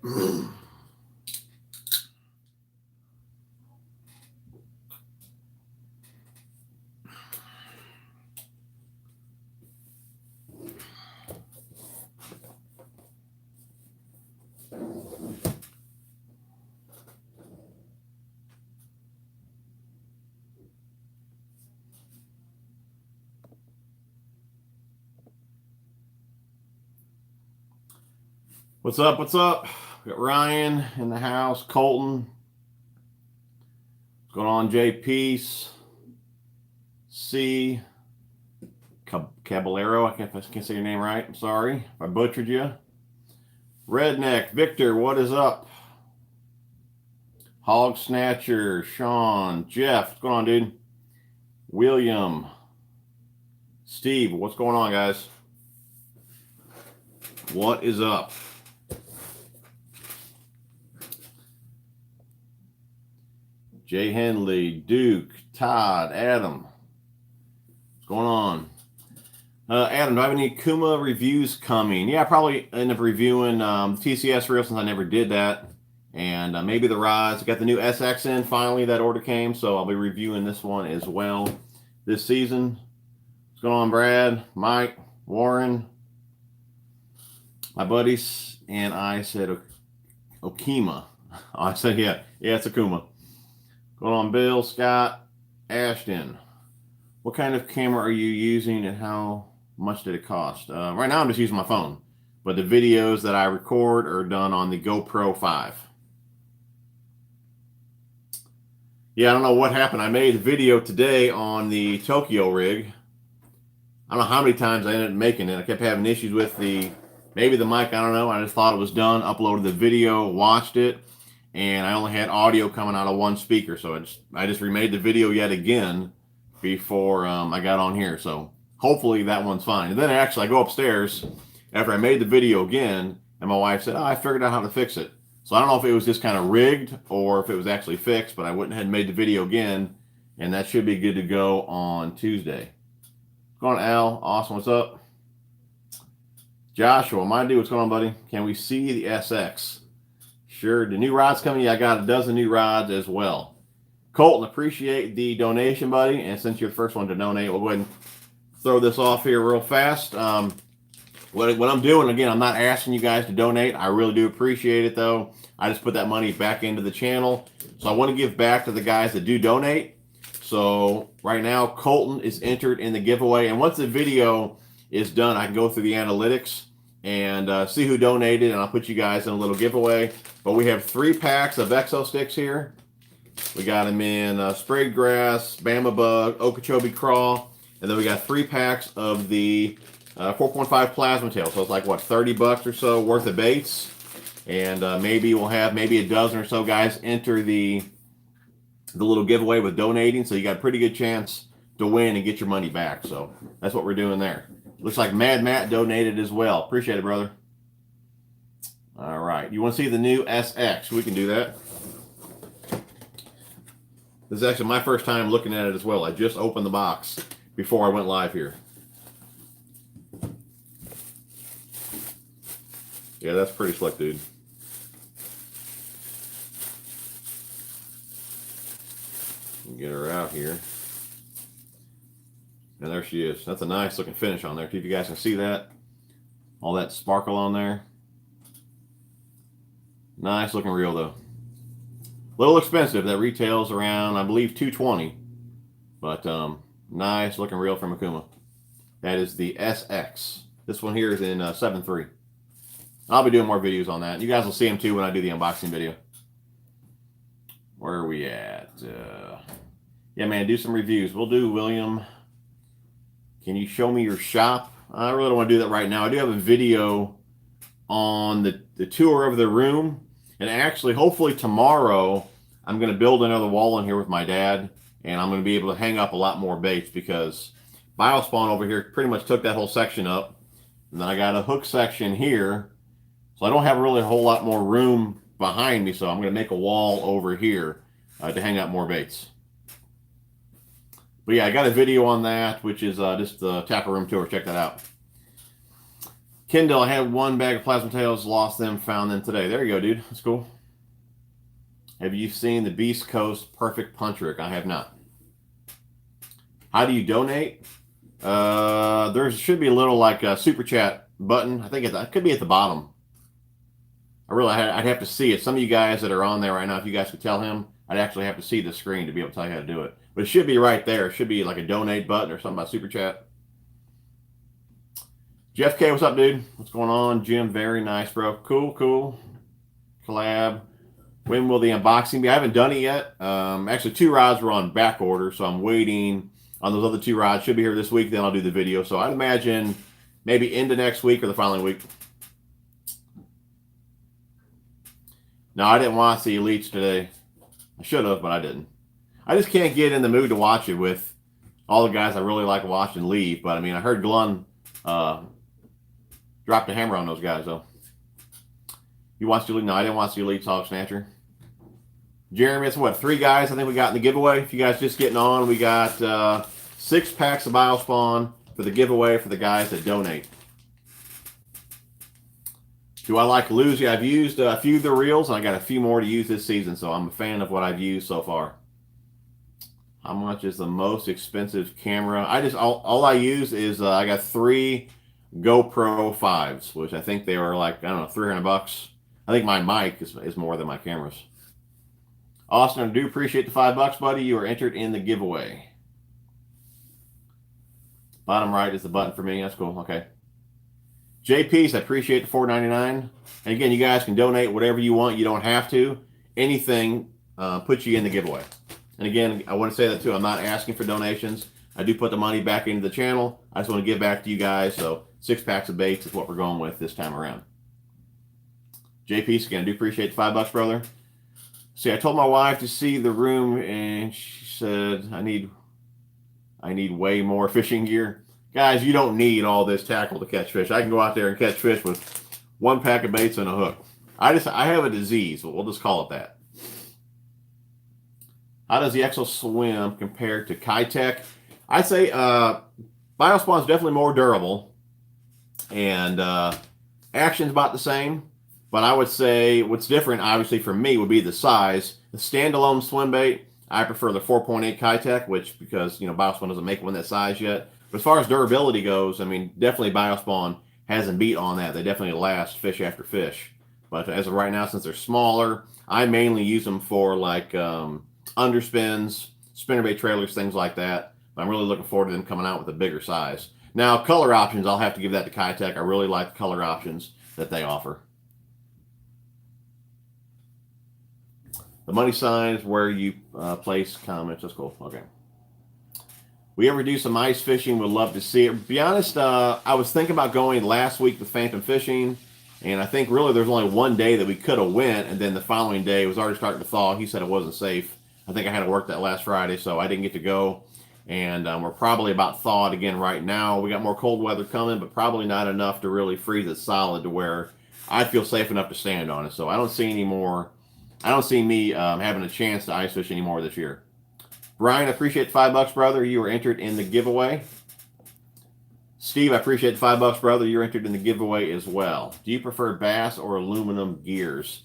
What's up? What's up? We got Ryan in the house. Colton. What's going on, J Peace? C. Caballero. I can't say your name right. I'm sorry if I butchered you. Redneck. Victor, what is up? Hog Snatcher. Sean. Jeff. What's going on, dude? William. Steve. What's going on, guys? What is up? Jay Henley, Duke, Todd, Adam. What's going on? Adam, do I have any Okuma reviews coming? Yeah, I probably end up reviewing TCS reel since I never did that. And maybe the rods. I got the new SX in finally. That order came, so I'll be reviewing this one as well this season. What's going on, Brad, Mike, Warren? My buddies and I said Okuma. I said, yeah, it's Okuma. Going on, Bill, Scott, Ashton. What kind of camera are you using and how much did it cost? Right now I'm just using my phone, but the videos that I record are done on the GoPro 5. Yeah, I don't know what happened. I made a video today on the Tokyo rig. I don't know how many times I ended up making it. I kept having issues with maybe the mic, I don't know. I just thought it was done, uploaded the video, watched it, and I only had audio coming out of one speaker. So I just remade the video yet again before I got on here. So hopefully that one's fine. And then actually I go upstairs after I made the video again, and my wife said, I figured out how to fix it. So I don't know if it was just kind of rigged or if it was actually fixed, but I went ahead and made the video again, and that should be good to go on Tuesday. What's going on, Al? Awesome. What's up? Joshua, my dude, what's going on, buddy? Can we see the SX? Sure. The new rods coming. Yeah, I got a dozen new rods as well. Colton, appreciate the donation, buddy. And since you're the first one to donate, we'll go ahead and throw this off here real fast. What I'm doing, again, I'm not asking you guys to donate. I really do appreciate it, though. I just put that money back into the channel. So I want to give back to the guys that do donate. So right now, Colton is entered in the giveaway. And once the video is done, I can go through the analytics and see who donated, and I'll put you guys in a little giveaway. But we have 3 packs of Exo sticks here. We got them in sprayed grass, Bama bug, Okeechobee craw, and then we got 3 packs of the 4.5 plasma tail. So it's like, what, $30 or so worth of baits. And maybe we'll have maybe a dozen or so guys enter the little giveaway with donating. So you got a pretty good chance to win and get your money back. So that's what we're doing there. Looks like Mad Matt donated as well. Appreciate it, brother. All right. You want to see the new SX? We can do that. This is actually my first time looking at it as well. I just opened the box before I went live here. Yeah, that's pretty slick, dude. Get her out here. And there she is. That's a nice looking finish on there. See if you guys can see that. All that sparkle on there. Nice looking reel though. A little expensive. That retails around, I believe, $220. But nice looking reel from Okuma. That is the SX. This one here is in 7.3. I'll be doing more videos on that. You guys will see them too when I do the unboxing video. Where are we at? Yeah, man, do some reviews. We'll do, William. Can you show me your shop? I really don't want to do that right now. I do have a video on the tour of the room. And actually, hopefully tomorrow, I'm going to build another wall in here with my dad. And I'm going to be able to hang up a lot more baits because Biospawn over here pretty much took that whole section up. And then I got a hook section here. So I don't have really a whole lot more room behind me. So I'm going to make a wall over here to hang up more baits. But yeah, I got a video on that, which is just the Tapper Room Tour. Check that out. Kendall, I had one bag of plasma tails, lost them, found them today. There you go, dude. That's cool. Have you seen the Beast Coast Perfect Punch Rig? I have not. How do you donate? There should be a little like a super chat button. I think it could be at the bottom. I'd have to see it. Some of you guys that are on there right now, if you guys could tell him, I'd actually have to see the screen to be able to tell you how to do it. But it should be right there. It should be like a donate button or something about super chat. Jeff K, what's up, dude? What's going on? Jim, very nice, bro. Cool. Collab. When will the unboxing be? I haven't done it yet. Actually, 2 rods were on back order, so I'm waiting on those other 2 rods. Should be here this week, then I'll do the video. So I'd imagine maybe into next week or the following week. No, I didn't watch the Elites today. I should have, but I didn't. I just can't get in the mood to watch it with all the guys I really like watching leave. But, I mean, I heard Glun drop the hammer on those guys, though. You watched the Elite? No, I didn't watch the Elite Hog Snatcher. Jeremy, it's what, 3 guys I think we got in the giveaway. If you guys just getting on, we got 6 packs of Biospawn for the giveaway for the guys that donate. Do I like Luzi? I've used a few of the reels, and I got a few more to use this season, so I'm a fan of what I've used so far. How much is the most expensive camera? All I use is I got 3 GoPro 5s, which I think they were like, I don't know, $300. I think my mic is more than my cameras. Austin, I do appreciate the $5, buddy. You are entered in the giveaway. Bottom right is the button for me. That's cool. Okay. JP's, I appreciate the $4.99. And again, you guys can donate whatever you want. You don't have to. Anything puts you in the giveaway. And again, I want to say that too. I'm not asking for donations. I do put the money back into the channel. I just want to give back to you guys. So 6 packs of baits is what we're going with this time around. JP's, again, I do appreciate the $5, brother. See, I told my wife to see the room, and she said, I need way more fishing gear. Guys, you don't need all this tackle to catch fish. I can go out there and catch fish with 1 pack of baits and a hook. I have a disease, but we'll just call it that. How does the Exo Swim compare to Kitech? I'd say Biospawn is definitely more durable, and action's about the same. But I would say what's different, obviously, for me would be the size. The standalone swim bait, I prefer the 4.8 Kitech, which because Biospawn doesn't make one that size yet. But as far as durability goes, I mean, definitely Biospawn hasn't beat on that. They definitely last fish after fish. But as of right now, since they're smaller, I mainly use them for like underspins, spinnerbait trailers, things like that. But I'm really looking forward to them coming out with a bigger size. Now, color options, I'll have to give that to Kitech. I really like the color options that they offer. The money sign is where you place comments. That's cool. Okay. We ever do some ice fishing? Would love to see it. To be honest, I was thinking about going last week with Phantom Fishing, and I think really there's only one day that we could have went, and then the following day it was already starting to thaw. He said it wasn't safe. I think I had to work that last Friday, so I didn't get to go. And we're probably about thawed again right now. We got more cold weather coming, but probably not enough to really freeze it solid to where I feel safe enough to stand on it. So I don't see any more. I don't see me having a chance to ice fish anymore this year. Brian, I appreciate the $5, brother. You were entered in the giveaway. Steve, I appreciate the $5, brother. You're entered in the giveaway as well. Do you prefer bass or aluminum gears?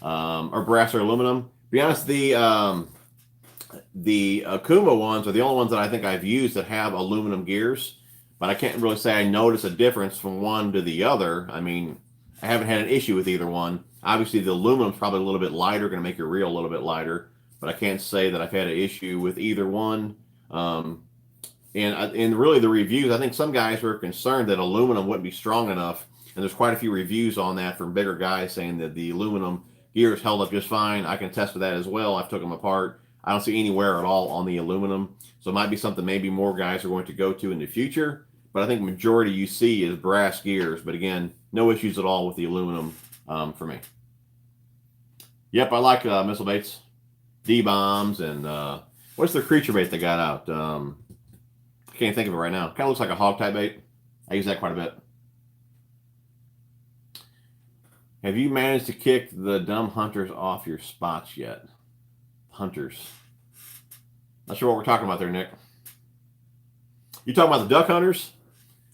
Or brass or aluminum? To be honest, the Okuma ones are the only ones that I think I've used that have aluminum gears. But I can't really say I notice a difference from one to the other. I mean, I haven't had an issue with either one. Obviously, the aluminum's probably a little bit lighter, going to make your reel a little bit lighter. But I can't say that I've had an issue with either one. And really the reviews, I think some guys were concerned that aluminum wouldn't be strong enough. And there's quite a few reviews on that from bigger guys saying that the aluminum gears held up just fine. I can attest to that as well. I've took them apart. I don't see any wear at all on the aluminum. So it might be something maybe more guys are going to go to in the future. But I think majority you see is brass gears. But again, no issues at all with the aluminum for me. Yep, I like missile baits. D-bombs and what's the creature bait they got out? I can't think of it right now. Kind of looks like a hog type bait. I use that quite a bit. Have you managed to kick the dumb hunters off your spots yet? Hunters. Not sure what we're talking about there, Nick. You talking about the duck hunters?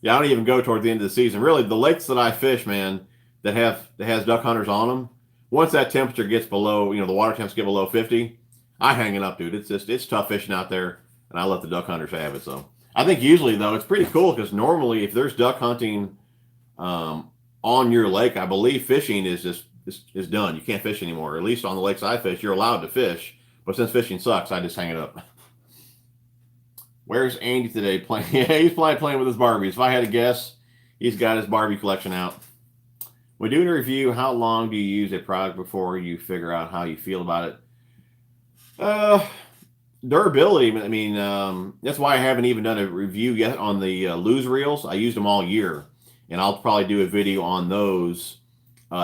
Yeah, I don't even go toward the end of the season. Really, the lakes that I fish, man, that has duck hunters on them. Once that temperature gets below, the water temps get below 50, I hang it up, dude. It's tough fishing out there, and I let the duck hunters have it. So I think usually though it's pretty cool because normally if there's duck hunting on your lake, I believe fishing is done. You can't fish anymore. Or at least on the lakes I fish, you're allowed to fish, but since fishing sucks, I just hang it up. Where's Andy today playing? Yeah, he's probably playing with his Barbies. If I had to guess, he's got his Barbie collection out. When doing a review, how long do you use a product before you figure out how you feel about it? Durability. I mean, that's why I haven't even done a review yet on the lose reels. I used them all year, and I'll probably do a video on those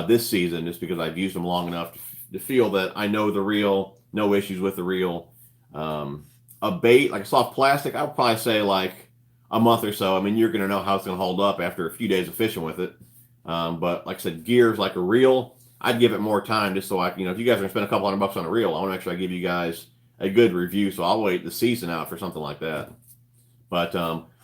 this season, just because I've used them long enough to feel that I know the reel, no issues with the reel. A bait like a soft plastic, I would probably say like a month or so. I mean, you're going to know how it's going to hold up after a few days of fishing with it. But like I said, gears like a reel, I'd give it more time just so if you guys are going to spend a couple $100 on a reel, I want to make sure I give you guys a good review. So I'll wait the season out for something like that. But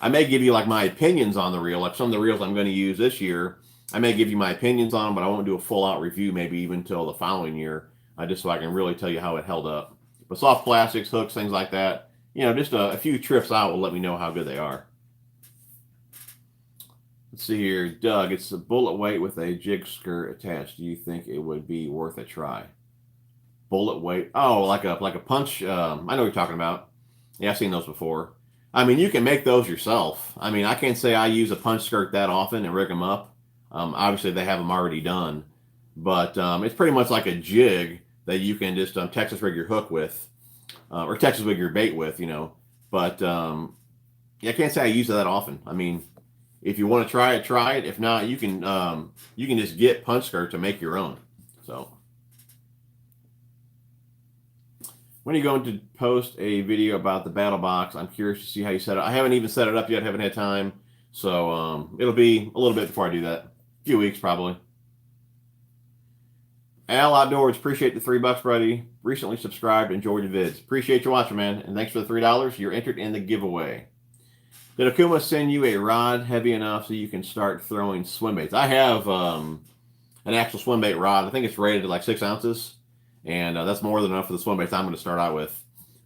I may give you like my opinions on the reel, like some of the reels I'm going to use this year. I may give you my opinions on them, but I won't do a full out review, maybe even until the following year, just so I can really tell you how it held up. But soft plastics, hooks, things like that, just a few trips out will let me know how good they are. Let's see here. Doug, it's a bullet weight with a jig skirt attached. Do you think it would be worth a try? Bullet weight? Oh, like a punch. I know what you're talking about. Yeah, I've seen those before. I mean, you can make those yourself. I mean, I can't say I use a punch skirt that often and rig them up. Obviously, they have them already done. But it's pretty much like a jig that you can just Texas rig your hook with. Or Texas rig your bait with, But yeah, I can't say I use it that often. I mean, if you want to try it, try it. If not, you can just get punch skirt to make your own. So, when are you going to post a video about the battle box? I'm curious to see how you set it. I haven't even set it up yet. Haven't had time. So it'll be a little bit before I do that. A few weeks probably. Al Outdoors, appreciate the $3, buddy. Recently subscribed, enjoyed the vids. Appreciate you watching, man. And thanks for the $3. You're entered in the giveaway. Did Okuma send you a rod heavy enough so you can start throwing swim baits? I have an actual swim bait rod. I think it's rated at like 6 ounces. And that's more than enough for the swim baits I'm going to start out with.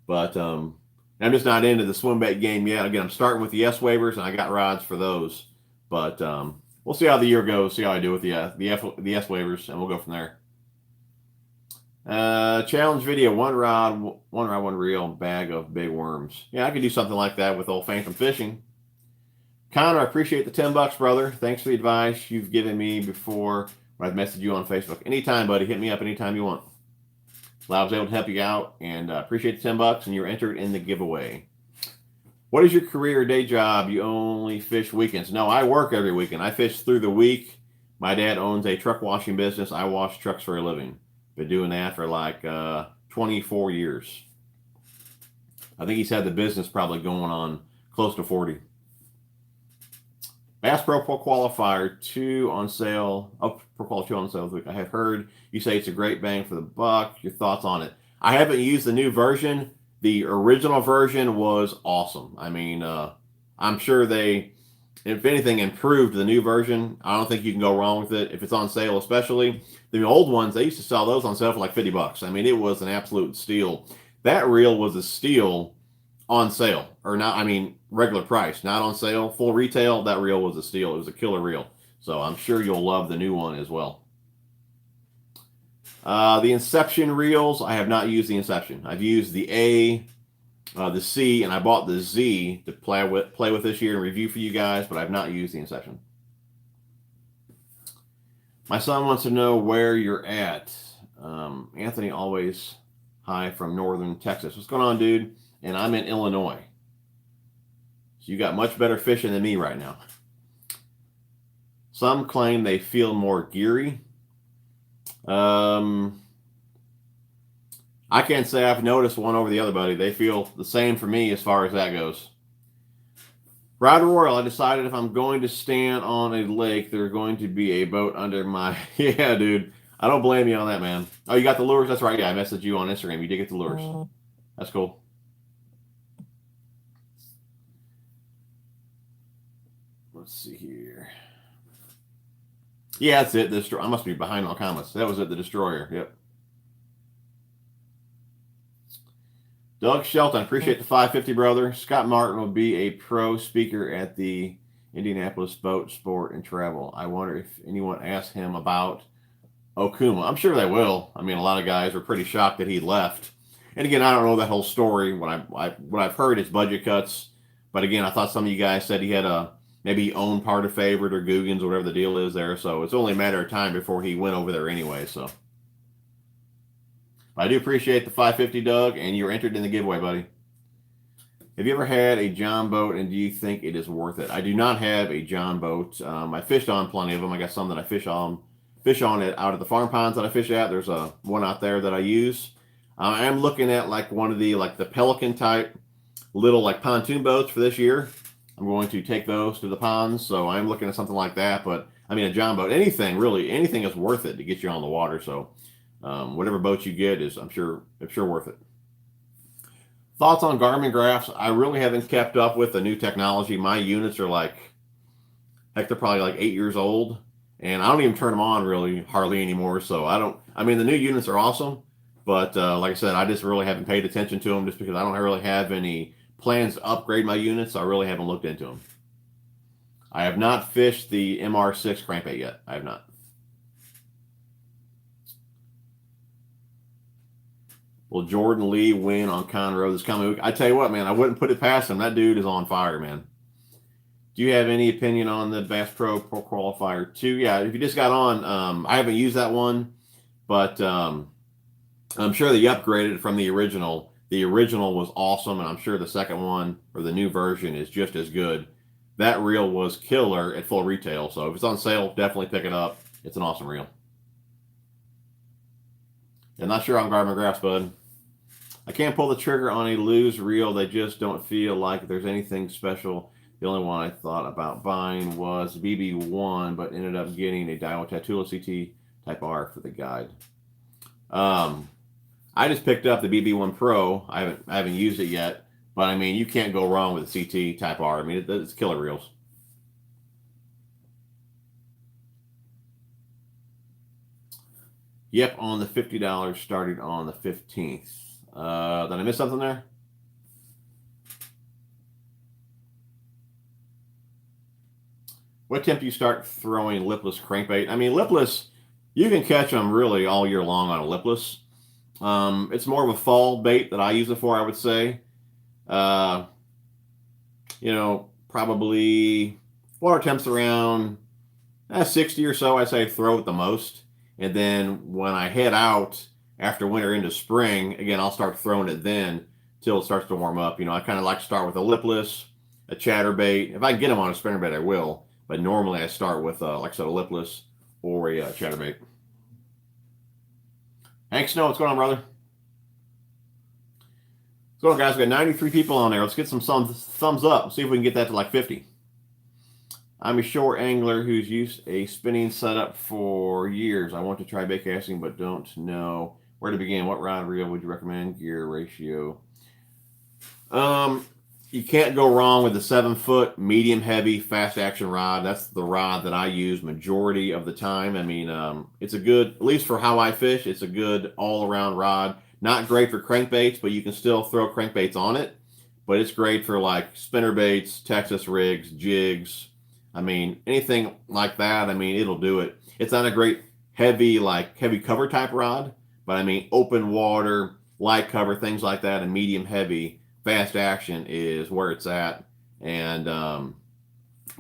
But I'm just not into the swim bait game yet. Again, I'm starting with the S waivers, and I got rods for those. But we'll see how the year goes, see how I do with the S waivers, and we'll go from there. Challenge video: one rod, one reel, bag of big worms. Yeah, I could do something like that with old Phantom Fishing. Connor, I appreciate the $10, brother. Thanks for the advice you've given me before when I've messaged you on Facebook. Anytime, buddy. Hit me up anytime you want. Well, I was able to help you out, and appreciate the $10, and you're entered in the giveaway. What is your career or day job? You only fish weekends? No, I work every weekend. I fish through the week. My dad owns a truck washing business. I wash trucks for a living. Been doing that for like 24 years. I think he's had the business probably going on close to 40. Bass Pro Qualifier 2 on sale. Oh, Pro Qualifier 2 on sale this week. I have heard you say it's a great bang for the buck. Your thoughts on it? I haven't used the new version. The original version was awesome. I mean, I'm sure they, if anything, improved the new version. I don't think you can go wrong with it. If it's on sale, especially. The old ones, they used to sell those on sale for like $50. I mean, it was an absolute steal. That reel was a steal on sale. Or not, I mean, regular price, not on sale. Full retail, that reel was a steal. It was a killer reel. So I'm sure you'll love the new one as well. The Inception reels, I have not used the Inception. I've used the A, the C, and I bought the Z to play with this year and review for you guys, but I've not used the Inception. My son wants to know where you're at. Anthony, always hi from northern Texas. What's going on, dude? And I'm in Illinois. So you got much better fishing than me right now. Some claim they feel more geary. I can't say I've noticed one over the other, buddy. They feel the same for me as far as that goes. Rod Royal, I decided if I'm going to stand on a lake, there's going to be a boat under my... Yeah, dude. I don't blame you on that, man. Oh, you got the lures? That's right. Yeah, I messaged you on Instagram. You did get the lures. That's cool. let's see here. Yeah, that's it. I must be behind on comments. That was it. The Destroyer. Yep. Doug Shelton, appreciate the 550, brother. Scott Martin will be a pro speaker at the Indianapolis Boat Sport and Travel. I wonder if anyone asked him about Okuma. I'm sure they will. I mean, a lot of guys were pretty shocked that he left. And again, I don't know that whole story. What I've heard is budget cuts. But again, I thought some of you guys said he had maybe he owned part of Favorite or Guggen's or whatever the deal is there. So it's only a matter of time before he went over there anyway. So I do appreciate the 550, Doug, and you're entered in the giveaway, buddy. Have you ever had a John boat, and do you think it is worth it? I do not have a John boat. I fished on plenty of them. I got some that I fish on it out at the farm ponds that I fish at. There's one out there that I use. I am looking at like one of the Pelican type little like pontoon boats for this year. I'm going to take those to the ponds, so I'm looking at something like that. But I mean, a John boat, anything is worth it to get you on the water. So whatever boat you get is, I'm sure worth it. Thoughts on Garmin graphs? I really haven't kept up with the new technology. My units are they're probably like 8 years old, and I don't even turn them on really hardly anymore. So I mean, the new units are awesome, but like I said, I just really haven't paid attention to them just because I don't really have any plans to upgrade my units. So I really haven't looked into them. I have not fished the MR6 crankbait yet. I have not. Will Jordan Lee win on Conroe this coming week? I tell you what, man, I wouldn't put it past him. That dude is on fire, man. Do you have any opinion on the Bass Pro Qualifier 2? Yeah, if you just got on, I haven't used that one, but I'm sure they upgraded from the original. The original was awesome, and I'm sure the second one, or the new version, is just as good. That reel was killer at full retail, so if it's on sale, definitely pick it up. It's an awesome reel. I'm not sure on Garmin graphs, bud. I can't pull the trigger on a loose reel. They just don't feel like there's anything special. The only one I thought about buying was BB1, but ended up getting a Daiwa Tatula CT Type R for the guide. I just picked up the BB1 Pro. I haven't used it yet, but I mean, you can't go wrong with the CT Type R. I mean, it's killer reels. Yep, on the $50 started on the 15th. Did I miss something there? What temp do you start throwing lipless crankbait? I mean, lipless, you can catch them really all year long on a lipless. It's more of a fall bait that I use it for, I would say. Probably water temps around 60 or so, I'd say throw it the most. And then when I head out after winter into spring, again, I'll start throwing it then till it starts to warm up. I kind of like to start with a lipless, a chatterbait. If I can get them on a spinnerbait, I will. But normally I start with, like I said, a lipless or a chatterbait. Hank Snow, what's going on, brother? What's going on, guys? We got 93 people on there. Let's get some thumbs up. See if we can get that to like 50. I'm a shore angler who's used a spinning setup for years. I want to try bait casting, but don't know where to begin. What rod reel would you recommend? Gear ratio. You can't go wrong with the 7-foot medium heavy fast action rod. That's the rod that I use majority of the time. I mean, it's a good, at least for how I fish, it's a good all around rod. Not great for crankbaits, but you can still throw crankbaits on it. But it's great for like spinnerbaits, Texas rigs, jigs. I mean, anything like that, I mean, it'll do it. It's not a great heavy cover type rod, but I mean, open water, light cover, things like that, and medium heavy fast action is where it's at. And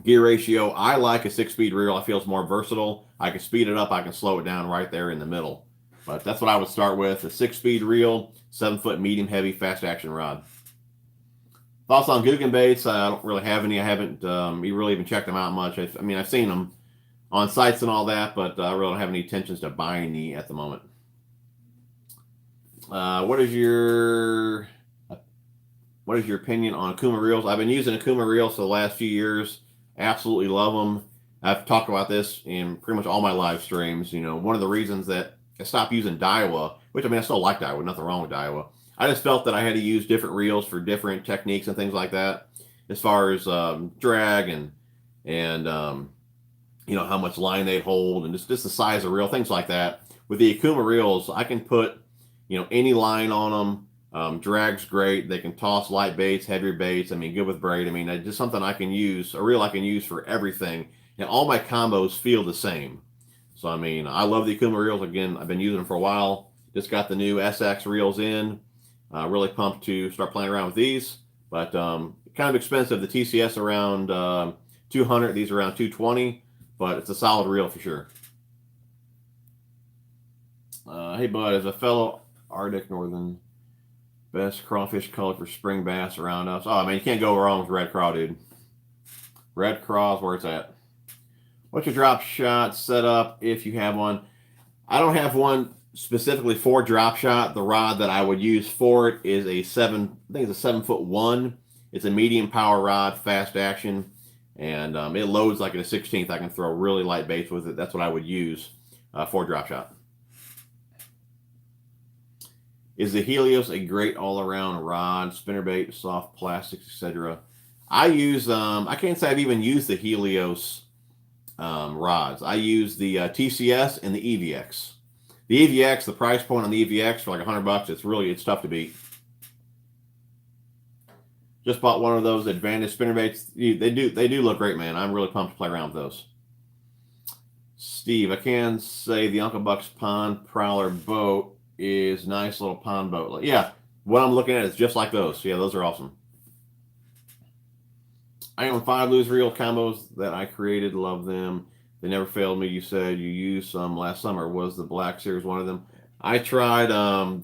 gear ratio, I like a 6-speed reel. I feel it's more versatile. I can speed it up, I can slow it down right there in the middle. But that's what I would start with, a 6-speed reel, 7-foot medium heavy fast action rod. Thoughts on Guggen baits? I don't really have any. I haven't really even checked them out much. I mean, I've seen them on sites and all that, but I really don't have any intentions to buy any at the moment. What is your opinion on Okuma reels? I've been using Okuma reels for the last few years. Absolutely love them. I've talked about this in pretty much all my live streams. One of the reasons that I stopped using Daiwa, which I mean, I still like Daiwa, nothing wrong with Daiwa. I just felt that I had to use different reels for different techniques and things like that, as far as drag and and you know, how much line they hold, and just the size of reel, things like that. With the Okuma reels, I can put, you know, any line on them. Drag's great. They can toss light baits, heavier baits. I mean, good with braid. I mean, just something I can use, a reel I can use for everything. And all my combos feel the same. So, I mean, I love the Okuma reels. Again, I've been using them for a while. Just got the new SX reels in. Really pumped to start playing around with these. But kind of expensive. The TCS around 200. These are around 220. But it's a solid reel for sure. Hey, bud, as a fellow Arctic Northern, best crawfish color for spring bass around us. Oh, I mean, you can't go wrong with red craw, dude. Red craw is where it's at. What's your drop shot setup if you have one? I don't have one specifically for drop shot. The rod that I would use for it is a I think it's a 7'1". It's a medium power rod, fast action, and it loads like at a 16th. I can throw really light baits with it. That's what I would use for drop shot. Is the Helios a great all-around rod, spinnerbait, soft plastics, etc.? I use, I can't say I've even used the Helios rods. I use the TCS and the EVX. The EVX, the price point on the EVX for like $100, it's tough to beat. Just bought one of those Advantage spinnerbaits. They do look great, man. I'm really pumped to play around with those. Steve, I can say the Uncle Buck's Pond Prowler boat is nice little pond boat. Yeah, what I'm looking at is just like those. Yeah, those are awesome. I own 5 loose reel combos that I created. Love them. They never failed me. You said you used some last summer. Was the Black Series one of them? I tried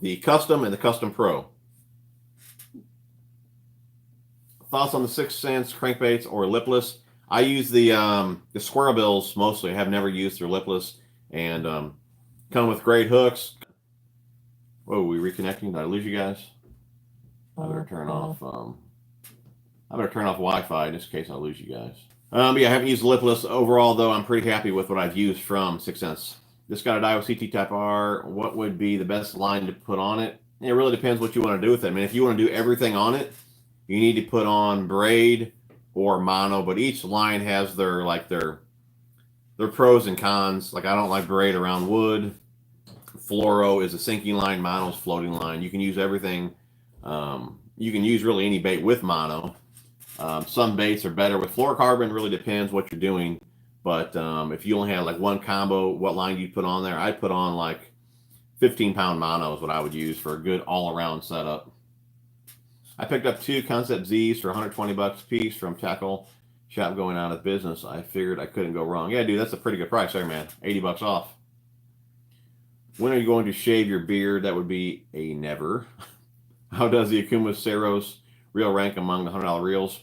the Custom and the Custom Pro. Thoughts on the 6 cents crankbaits or lipless? I use the square bills mostly. I have never used their lipless, and come with great hooks. Whoa, we reconnecting? Did I lose you guys? I better turn off. I better turn off Wi-Fi just in case I lose you guys. Yeah, I haven't used lipless overall though. I'm pretty happy with what I've used from 6 cents. Just got a Daiwa CT Type R. What would be the best line to put on it? It really depends what you want to do with it. I mean, if you want to do everything on it, you need to put on braid or mono. But each line has their pros and cons. Like I don't like braid around wood. Fluoro is a sinking line, mono's floating line. You can use everything. You can use really any bait with mono. Some baits are better with fluorocarbon. Really depends what you're doing. But if you only have like one combo, what line do you put on there? I'd put on like 15-pound mono is what I would use for a good all-around setup. I picked up 2 Concept Z's for $120 a piece from Tackle Shop going out of business. I figured I couldn't go wrong. Yeah, dude, that's a pretty good price there, man. $80 off. When are you going to shave your beard? That would be a never. How does the Okuma Ceros reel rank among the $100 reels?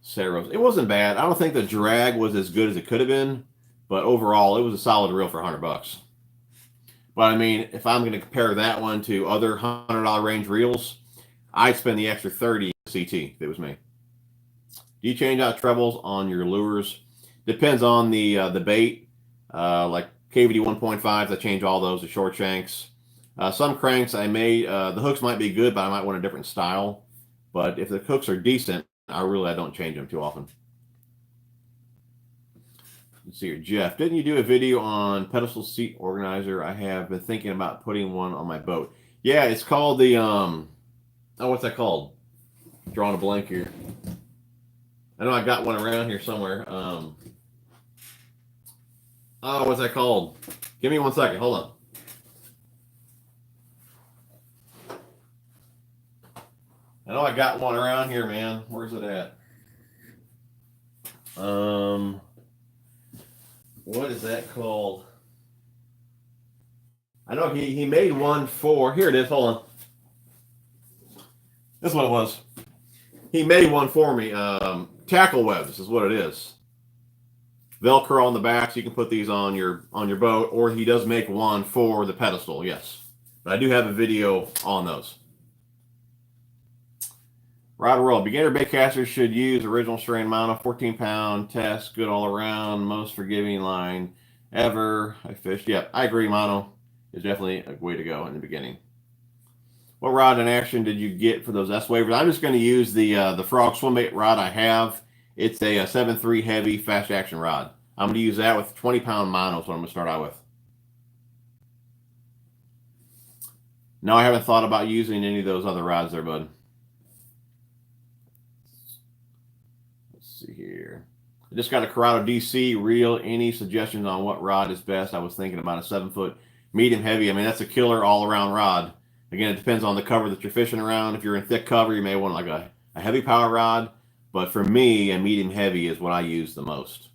Ceros. It wasn't bad. I don't think the drag was as good as it could have been, but overall, it was a solid reel for $100. But I mean, if I'm going to compare that one to other $100 range reels, I'd spend the extra $30 CT if it was me. Do you change out trebles on your lures? Depends on the bait. Like KVD 1.5s, I change all those to short shanks. Some cranks I may, the hooks might be good, but I might want a different style. But if the hooks are decent, I don't change them too often. Let's see here. Jeff, didn't you do a video on pedestal seat organizer? I have been thinking about putting one on my boat. Yeah, it's called the, oh, what's that called? Drawing a blank here. I know I got one around here somewhere. Oh, what's that called? Give me 1 second. Hold on. I know I got one around here, man. Where's it at? What is that called? I know he made one for, here it is, hold on. This is what it was. He made one for me. Tackle webs is what it is. Velcro on the back, so you can put these on your boat, or he does make one for the pedestal, yes. But I do have a video on those. Rod roll. Beginner bait casters should use original strain mono, 14-pound test, good all around, most forgiving line ever. I fished. Yep, I agree. Mono is definitely a way to go in the beginning. What rod in action did you get for those S waivers? I'm just going to use the Frog swim bait rod I have. It's a 7.3 heavy fast action rod. I'm going to use that with 20-pound mono, so I'm going to start out with. No, I haven't thought about using any of those other rods there, bud. Let's see here. I just got a Corrado DC reel. Any suggestions on what rod is best? I was thinking about a 7-foot medium heavy. I mean, that's a killer all-around rod. Again, it depends on the cover that you're fishing around. If you're in thick cover, you may want like a heavy power rod. But for me, a medium heavy is what I use the most.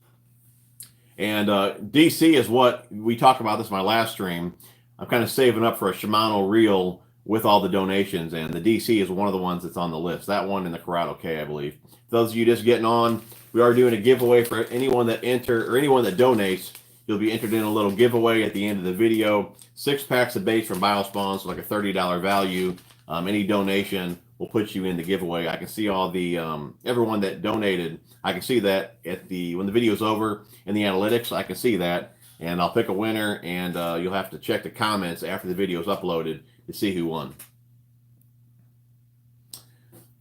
And DC is what we talked about this in my last stream. I'm kind of saving up for a Shimano reel with all the donations, and the DC is one of the ones that's on the list. That one and the Corrado K, I believe. For those of you just getting on, we are doing a giveaway for anyone that anyone that donates. You'll be entered in a little giveaway at the end of the video. 6 packs of baits from BioSpawn, so like a $30 value. Any donation will put you in the giveaway. I can see all the everyone that donated. I can see that at when the video's over in the analytics. I can see that, and I'll pick a winner. And you'll have to check the comments after the video's uploaded to see who won.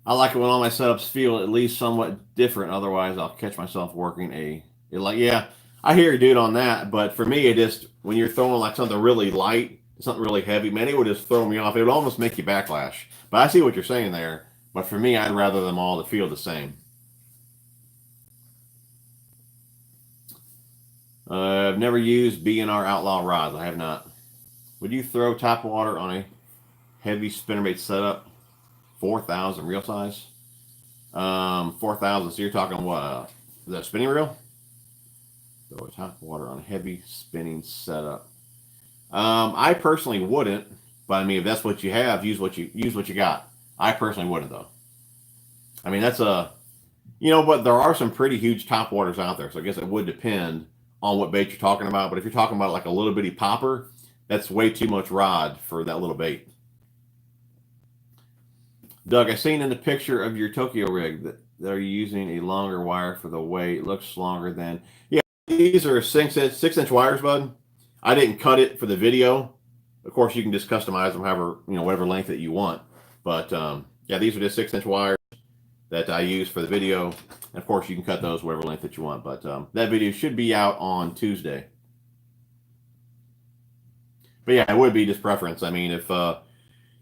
I like it when all my setups feel at least somewhat different. Otherwise, I'll catch myself working yeah. I hear you, dude, on that. But for me, it just when you're throwing like something really light, something really heavy, man, it would just throw me off. It would almost make you backlash. But I see what you're saying there. But for me, I'd rather them all to feel the same. I've never used B&R Outlaw rods. I have not. Would you throw top water on a heavy spinnerbait setup? 4,000 reel size? 4,000. So you're talking what? Is that a spinning reel? Throw a top water on a heavy spinning setup. I personally wouldn't, but I mean, if that's what you have, use what you got. I personally wouldn't, though. I mean, that's but there are some pretty huge top waters out there, so I guess it would depend on what bait you're talking about. But if you're talking about like a little bitty popper, that's way too much rod for that little bait. Doug, I seen in the picture of your Tokyo rig that they're using a longer wire for the weight. It looks longer than. Yeah, these are 6-inch wires, bud. I didn't cut it for the video. Of course, you can just customize them however, whatever length that you want. But yeah, these are just 6-inch wires that I use for the video. And of course, you can cut those whatever length that you want. But that video should be out on Tuesday. But yeah, it would be just preference. I mean, if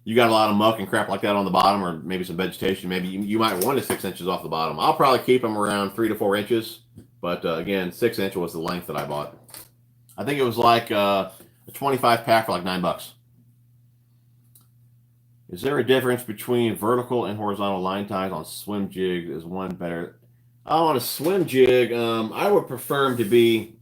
you got a lot of muck and crap like that on the bottom, or maybe some vegetation, maybe you might want it 6 inches off the bottom. I'll probably keep them around 3 to 4 inches. But again, 6 inch was the length that I bought. I think it was like a 25 pack for like $9. Is there a difference between vertical and horizontal line ties on swim jig? Is one better? Oh, on a swim jig, I would prefer them to be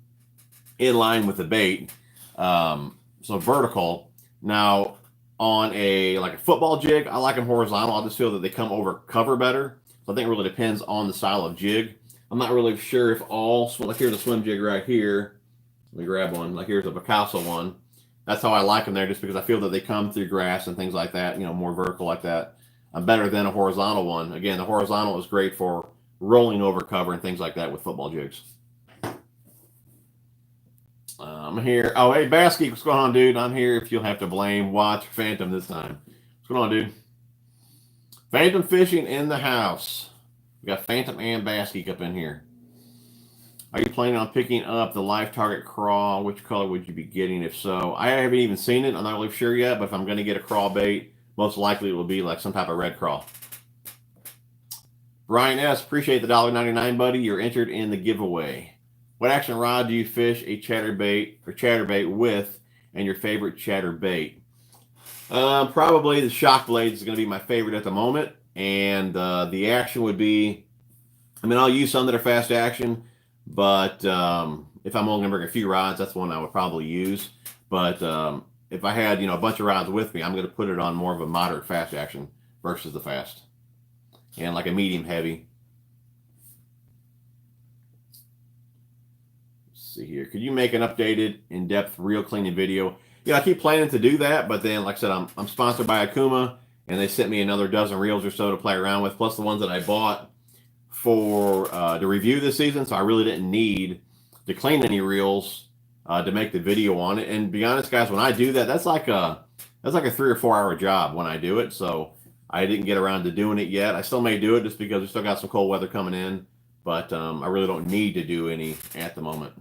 in line with the bait. So vertical. Now, on like a football jig, I like them horizontal. I just feel that they come over cover better. So I think it really depends on the style of jig. I'm not really sure if like here's a swim jig right here. Let me grab one. Like here's a Picasso one. That's how I like them there, just because I feel that they come through grass and things like that, more vertical like that. Better than a horizontal one. Again, the horizontal is great for rolling over cover and things like that with football jigs. I'm here. Oh, hey, Basky, what's going on, dude? I'm here if you'll have to blame Watch Phantom this time. What's going on, dude? Phantom fishing in the house. We got Phantom and Basky up in here. Are you planning on picking up the live target crawl? Which color would you be getting if so? I haven't even seen it. I'm not really sure yet, but if I'm going to get a crawl bait, most likely it will be like some type of red crawl. Brian S., appreciate the $1.99, buddy. You're entered in the giveaway. What action rod do you fish a chatterbait with, and your favorite chatterbait? Probably the shock blade is going to be my favorite at the moment, and the action would be, I'll use some that are fast action, but if I'm only going to bring a few rods, that's the one I would probably use. But if I had a bunch of rods with me, I'm going to put it on more of a moderate fast action versus the fast, and like a medium heavy. See here. Could you make an updated, in-depth reel cleaning video? Yeah, I keep planning to do that, but then, like I said, I'm sponsored by Okuma, and they sent me another dozen reels or so to play around with, plus the ones that I bought for to review this season. So I really didn't need to clean any reels to make the video on it. And to be honest, guys, when I do that, that's like a 3 or 4 hour job when I do it. So I didn't get around to doing it yet. I still may do it just because we still got some cold weather coming in. but I really don't need to do any at the moment.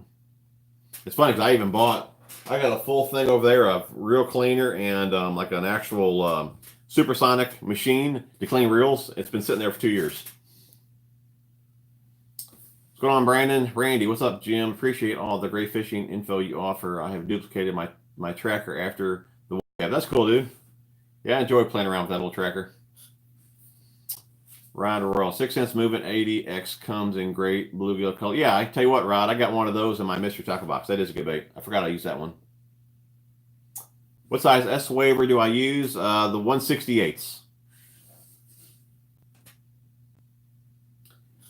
It's funny because I got a full thing over there of reel cleaner and like an actual supersonic machine to clean reels. It's been sitting there for 2 years. What's going on, Brandon? Randy, what's up, Jim? Appreciate all the great fishing info you offer. I have duplicated my tracker after the web. That's cool, dude. Yeah, I enjoy playing around with that little tracker. Rod Royal, 6 cents movement 80X comes in great bluegill color. Yeah, I tell you what, Rod, I got one of those in my mystery tackle box. That is a good bait. I forgot I used that one. What size S waiver do I use? The 168s.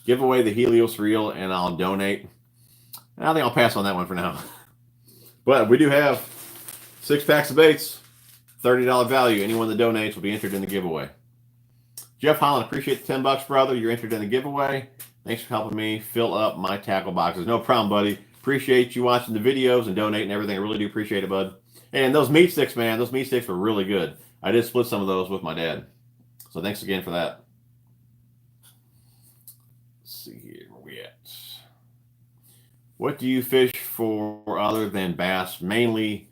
Give away the Helios reel and I'll donate. I think I'll pass on that one for now. But we do have 6 packs of baits, $30 value. Anyone that donates will be entered in the giveaway. Jeff Holland, appreciate the $10, brother. You're entered in the giveaway. Thanks for helping me fill up my tackle boxes. No problem, buddy. Appreciate you watching the videos and donating and everything. I really do appreciate it, bud. And those meat sticks, man, those meat sticks were really good. I did split some of those with my dad. So thanks again for that. Let's see here. Where we at? What do you fish for other than bass? Mainly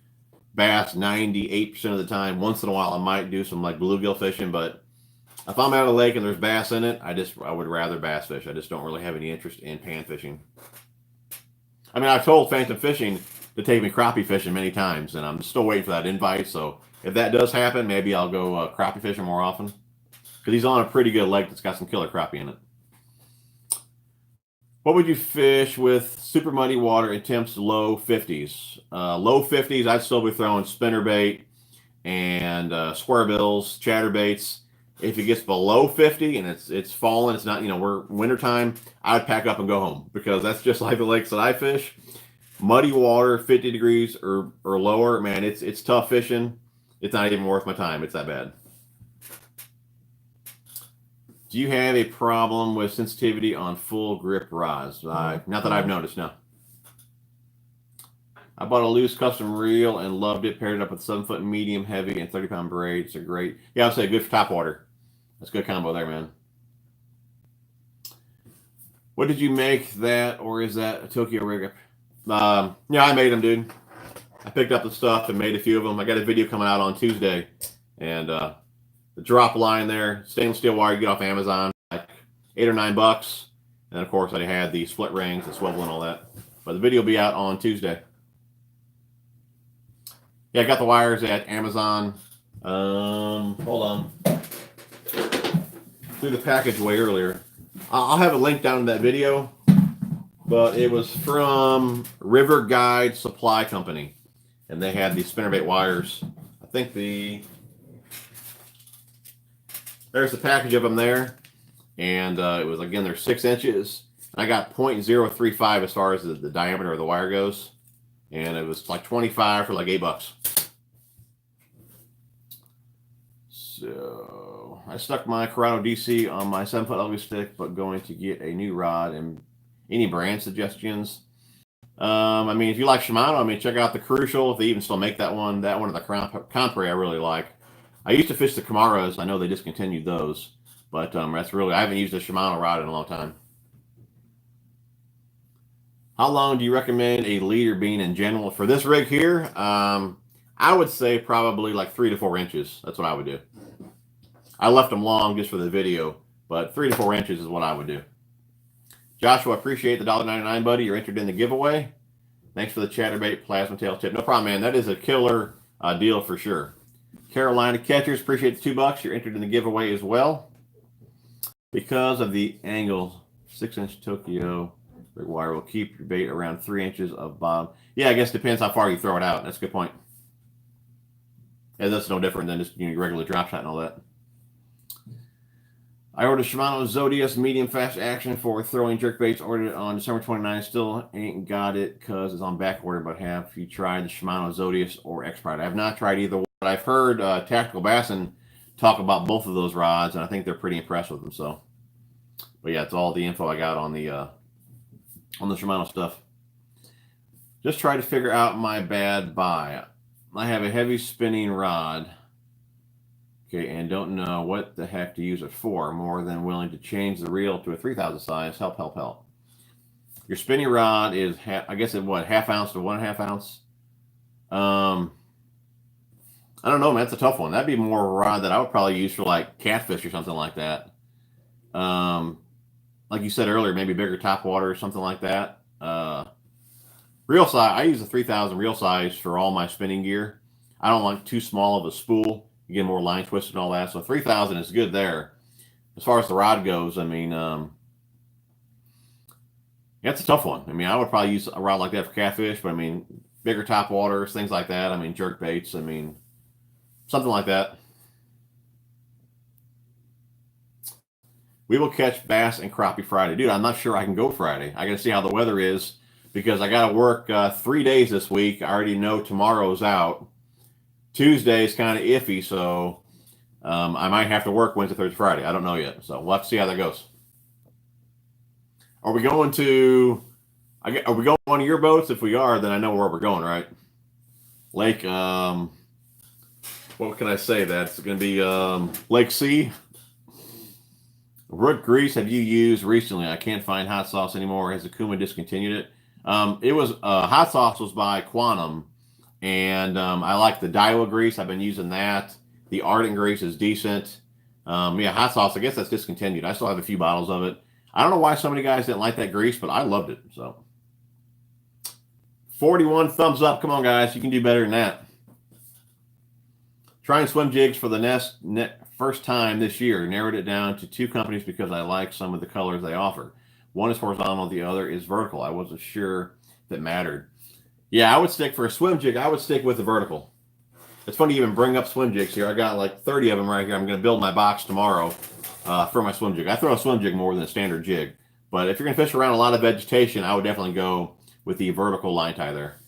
bass 98% of the time. Once in a while, I might do some like bluegill fishing, but if I'm out of the lake and there's bass in it, I would rather bass fish. I just don't really have any interest in pan fishing. I mean, I've told Phantom Fishing to take me crappie fishing many times, and I'm still waiting for that invite. So if that does happen, maybe I'll go crappie fishing more often, because he's on a pretty good lake that's got some killer crappie in it. What would you fish with super muddy water and temps low 50s? Low 50s, I'd still be throwing spinnerbait and square bills, chatterbaits. If it gets below 50 and it's falling, it's not, we're wintertime, I would pack up and go home, because that's just like the lakes that I fish. Muddy water, 50 degrees or lower, man, it's tough fishing. It's not even worth my time. It's that bad. Do you have a problem with sensitivity on full grip rods? Not that I've noticed, no. I bought a loose custom reel and loved it. Paired it up with 7-foot medium heavy and 30-pound braid. It's a great, yeah, I'd say good for top water. That's a good combo there, man. What did you make that, or is that a Tokyo rig? Yeah, I made them, dude. I picked up the stuff and made a few of them. I got a video coming out on Tuesday, and the drop line there, stainless steel wire you get off Amazon, like $8 or $9. And of course, I had the split rings, the swivel, and all that. But the video will be out on Tuesday. Yeah, I got the wires at Amazon. Hold on. Threw the package away earlier. I'll have a link down in that video, but it was from River Guide Supply Company, and they had these spinnerbait wires. I think there's the package of them there, and it was, again, they're 6 inches. I got 0.035 as far as the diameter of the wire goes, and it was like 25 for like $8. So I stuck my Corrado DC on my 7-foot ugly stick, but going to get a new rod. And any brand suggestions? I mean, if you like Shimano, I mean, check out the Crucial, if they even still make that one. That one of the Compre I really like. I used to fish the Camaras. I know they discontinued those, but that's really, I haven't used a Shimano rod in a long time. How long do you recommend a leader being in general for this rig here? I would say probably like 3 to 4 inches. That's what I would do. I left them long just for the video, but 3 to 4 inches is what I would do. Joshua, appreciate the $1.99, buddy. You're entered in the giveaway. Thanks for the chatterbait plasma tail tip. No problem, man. That is a killer deal for sure. Carolina Catchers, appreciate the $2. You're entered in the giveaway as well. Because of the angle, 6-inch Tokyo rig wire will keep your bait around 3 inches of bottom. Yeah, I guess it depends how far you throw it out. That's a good point. Yeah, that's no different than just your regular drop shot and all that. I ordered Shimano Zodius medium fast action for throwing jerkbaits. Ordered it on December 29th. Still ain't got it because it's on back order. But have you tried the Shimano Zodius or X-Pride? I have not tried either one. But I've heard Tactical Bassin talk about both of those rods, and I think they're pretty impressed with them. So, but yeah, it's all the info I got on the Shimano stuff. Just try to figure out my bad buy. I have a heavy spinning rod. Okay, and don't know what the heck to use it for. More than willing to change the reel to a 3000 size. Help, help, help. Your spinning rod is, I guess, what, half ounce to 1.5 ounce. I don't know, man. That's a tough one. That'd be more a rod that I would probably use for like catfish or something like that. Like you said earlier, maybe bigger top water or something like that. Reel size, I use a 3000 reel size for all my spinning gear. I don't like too small of a spool. You get more line twisted and all that. So 3000 is good there. As far as the rod goes, I mean, that's a tough one. I mean, I would probably use a rod like that for catfish, but I mean, bigger top waters, things like that. I mean, jerk baits. I mean, something like that. We will catch bass and crappie Friday. Dude, I'm not sure I can go Friday. I got to see how the weather is because I got to work 3 days this week. I already know tomorrow's out. Tuesday is kind of iffy, so I might have to work Wednesday, Thursday, Friday. I don't know yet. So we'll have to see how that goes. Are we going to, are we going to one of your boats? If we are, then I know where we're going, right? Lake, what can I say? That's going to be Lake C. What grease have you used recently? I can't find hot sauce anymore. Has Okuma discontinued it? It was hot sauce was by Quantum, and I like the Daiwa grease. I've been using that. The Ardent grease is decent. Yeah, hot sauce. I guess that's discontinued. I still have a few bottles of it. I don't know why so many guys didn't like that grease, but I loved it. So 41 thumbs up. Come on, guys. You can do better than that. Trying swim jigs for the first time this year. Narrowed it down to 2 companies because I like some of the colors they offer. One is horizontal, the other is vertical. I wasn't sure that mattered. Yeah, I would stick for a swim jig. I would stick with the vertical. It's funny you even bring up swim jigs here. I got like 30 of them right here. I'm going to build my box tomorrow for my swim jig. I throw a swim jig more than a standard jig. But if you're going to fish around a lot of vegetation, I would definitely go with the vertical line tie there.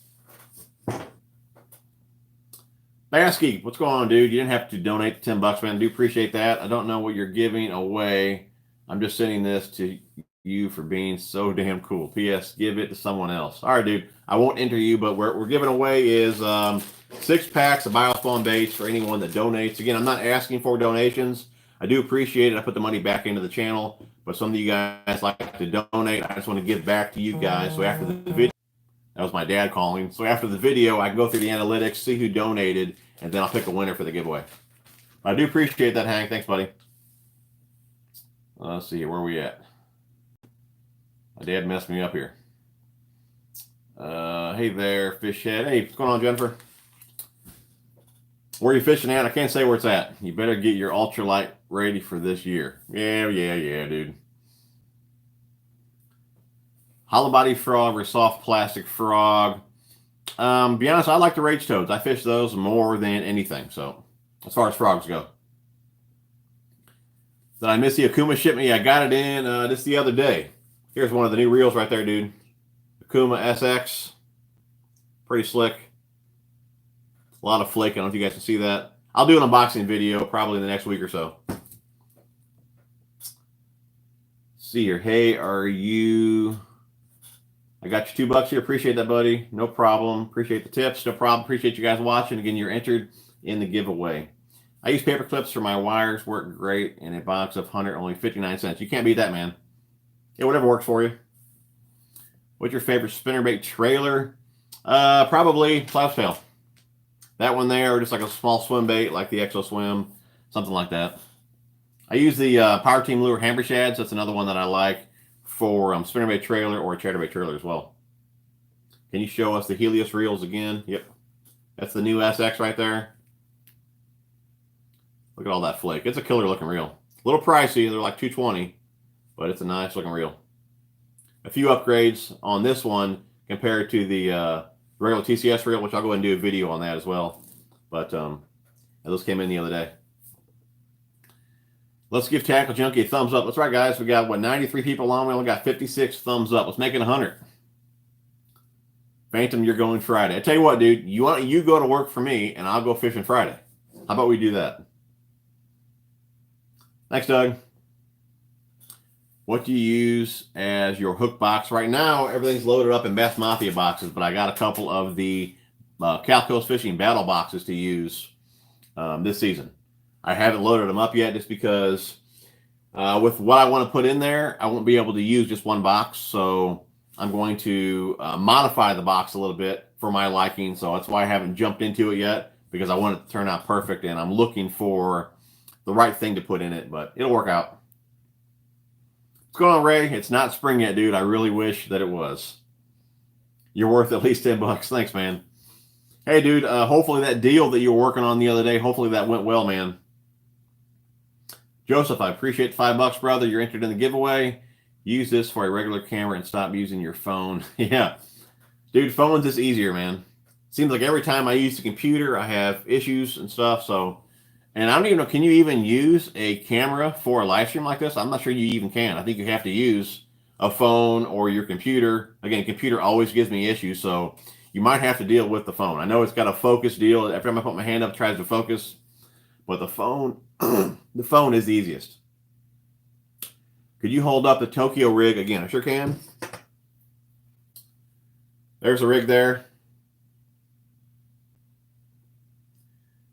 Basky, what's going on, dude? You didn't have to donate $10, man. I do appreciate that. I don't know what you're giving away. I'm just sending this to you for being so damn cool. P.S. Give it to someone else. All right, dude. I won't enter you, but what we're giving away is 6 packs of biospawn baits for anyone that donates. Again, I'm not asking for donations. I do appreciate it. I put the money back into the channel, but some of you guys like to donate. I just want to give back to you guys. So after the video, that was my dad calling. So after the video, I can go through the analytics, see who donated, and then I'll pick a winner for the giveaway. I do appreciate that, Hank. Thanks, buddy. Let's see, where are we at? My dad messed me up here. Hey there, fish head. Hey, what's going on, Jennifer? Where are you fishing at? I can't say where it's at. You better get your ultralight ready for this year. Yeah, dude. Hollow body frog or soft plastic frog. Be honest, I like the rage toads. I fish those more than anything. So, as far as frogs go. Did I miss the Okuma shipment? Yeah, I got it in just the other day. Here's one of the new reels right there, dude. Okuma SX. Pretty slick. A lot of flake. I don't know if you guys can see that. I'll do an unboxing video probably in the next week or so. See here. Hey, are you... I got you $2 here. Appreciate that, buddy. No problem. Appreciate the tips. No problem. Appreciate you guys watching. Again, you're entered in the giveaway. I use paper clips for my wires. Work great. And a box of 100, only 59 cents. You can't beat that, man. Yeah, whatever works for you. What's your favorite spinnerbait trailer? Probably Cloudtail. That one there, or just like a small swim bait, like the Exo Swim, something like that. I use the Power Team Lure Hammer Shads. That's another one that I like for spinnerbait trailer or a chatterbait trailer as well. Can you show us the Helios reels again? Yep. That's the new SX right there. Look at all that flake. It's a killer looking reel. A little pricey. They're like $220, but it's a nice looking reel. A few upgrades on this one compared to the regular TCS reel, which I'll go ahead and do a video on that as well. But those came in the other day. Let's give Tackle Junkie a thumbs up. That's right, guys. We got, what, 93 people on. We only got 56 thumbs up. Let's make it 100. Phantom, you're going Friday. I tell you what, dude. You go to work for me, and I'll go fishing Friday. How about we do that? Thanks, Doug. What do you use as your hook box? Right now, everything's loaded up in Bass Mafia boxes, but I got a couple of the Cal Coast Fishing battle boxes to use this season. I haven't loaded them up yet just because with what I want to put in there, I won't be able to use just one box. So I'm going to modify the box a little bit for my liking. So that's why I haven't jumped into it yet, because I want it to turn out perfect, and I'm looking for the right thing to put in it, but it'll work out. What's going on, Ray? It's not spring yet, dude. I really wish that it was. You're worth at least $10. Thanks, man. Hey, dude, hopefully that deal that you were working on the other day, hopefully that went well, man. Joseph, I appreciate the $5, brother. You're entered in the giveaway. Use this for a regular camera and stop using your phone. Yeah. Dude, phones is easier, man. Seems like every time I use the computer, I have issues and stuff. So, and I don't even know, can you even use a camera for a live stream like this? I'm not sure you even can. I think you have to use a phone or your computer. Again, computer always gives me issues, so you might have to deal with the phone. I know it's got a focus deal. Every time I put my hand up, it tries to focus. But the phone, the phone is the easiest. Could you hold up the Tokyo rig again? I sure can. There's the rig there.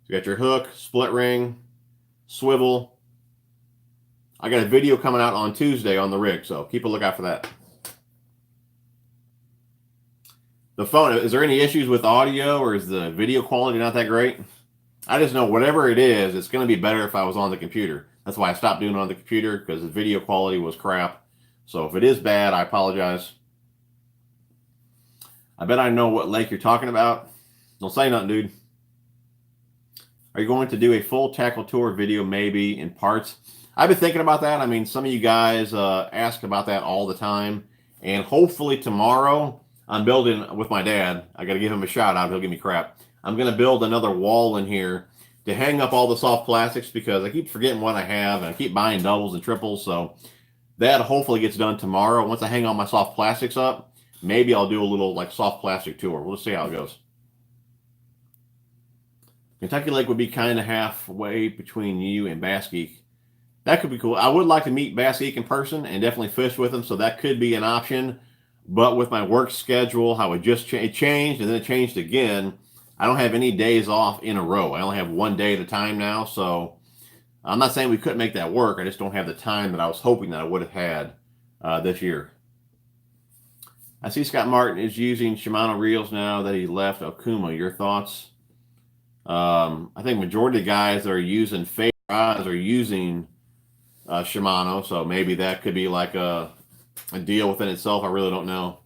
You got your hook, split ring, swivel. I got a video coming out on Tuesday on the rig, so keep a lookout for that. The phone, is there any issues with audio, or is the video quality not that great? I just know whatever it is, it's going to be better if I was on the computer. That's why I stopped doing it on the computer, because the video quality was crap. So if it is bad, I apologize. I bet I know what lake you're talking about. Don't say nothing, dude. Are you going to do a full tackle tour video, maybe in parts? I've been thinking about that. I mean, some of you guys ask about that all the time. And hopefully tomorrow, I'm building with my dad. I got to give him a shout out. He'll give me crap. I'm going to build another wall in here to hang up all the soft plastics, because I keep forgetting what I have, and I keep buying doubles and triples. So that hopefully gets done tomorrow. Once I hang all my soft plastics up, maybe I'll do a little like soft plastic tour. We'll see how it goes. Kentucky Lake would be kind of halfway between you and Bass Geek. That could be cool. I would like to meet Bass Geek in person and definitely fish with him, so that could be an option. But with my work schedule, how it just changed and then it changed again, I don't have any days off in a row. I only have one day at a time now, so I'm not saying we couldn't make that work. I just don't have the time that I was hoping that I would have had this year. I see Scott Martin is using Shimano reels now that he left Okuma. Your thoughts? I think majority of the guys that are using fake rods are using Shimano, so maybe that could be like a deal within itself. I really don't know,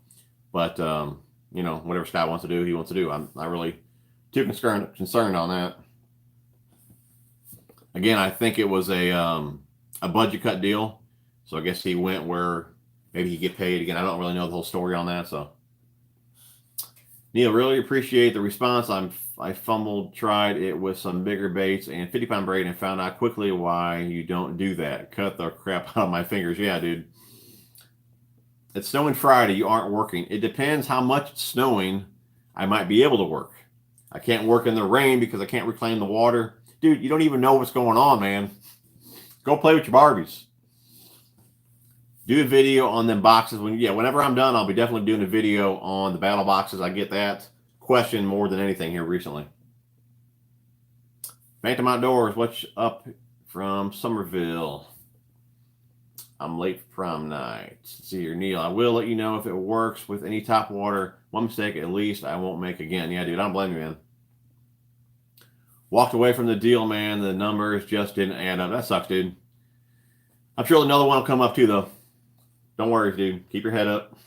but you know, whatever Scott wants to do, he wants to do. I'm not really too concerned on that. Again, I think it was a budget cut deal, so I guess he went where maybe he get paid. Again, I don't really know the whole story on that. So, Neil, really appreciate the response. I fumbled, tried it with some bigger baits and 50-pound braid, and found out quickly why you don't do that. Cut the crap out of my fingers. Yeah, dude. It's snowing Friday. You aren't working. It depends how much it's snowing. I might be able to work. I can't work in the rain because I can't reclaim the water. Dude, you don't even know what's going on, man. Go play with your Barbies. Do a video on them boxes. Whenever I'm done, I'll be definitely doing a video on the battle boxes. I get that question more than anything here recently. Phantom Outdoors, what's up from Somerville? I'm late for prom night. Let's see here, Neil. I will let you know if it works with any top water. One mistake at least I won't make again. Yeah, dude, I don't blame you, man. Walked away from the deal, man. The numbers just didn't add up. That sucks, dude. I'm sure another one will come up too, though. Don't worry, dude. Keep your head up.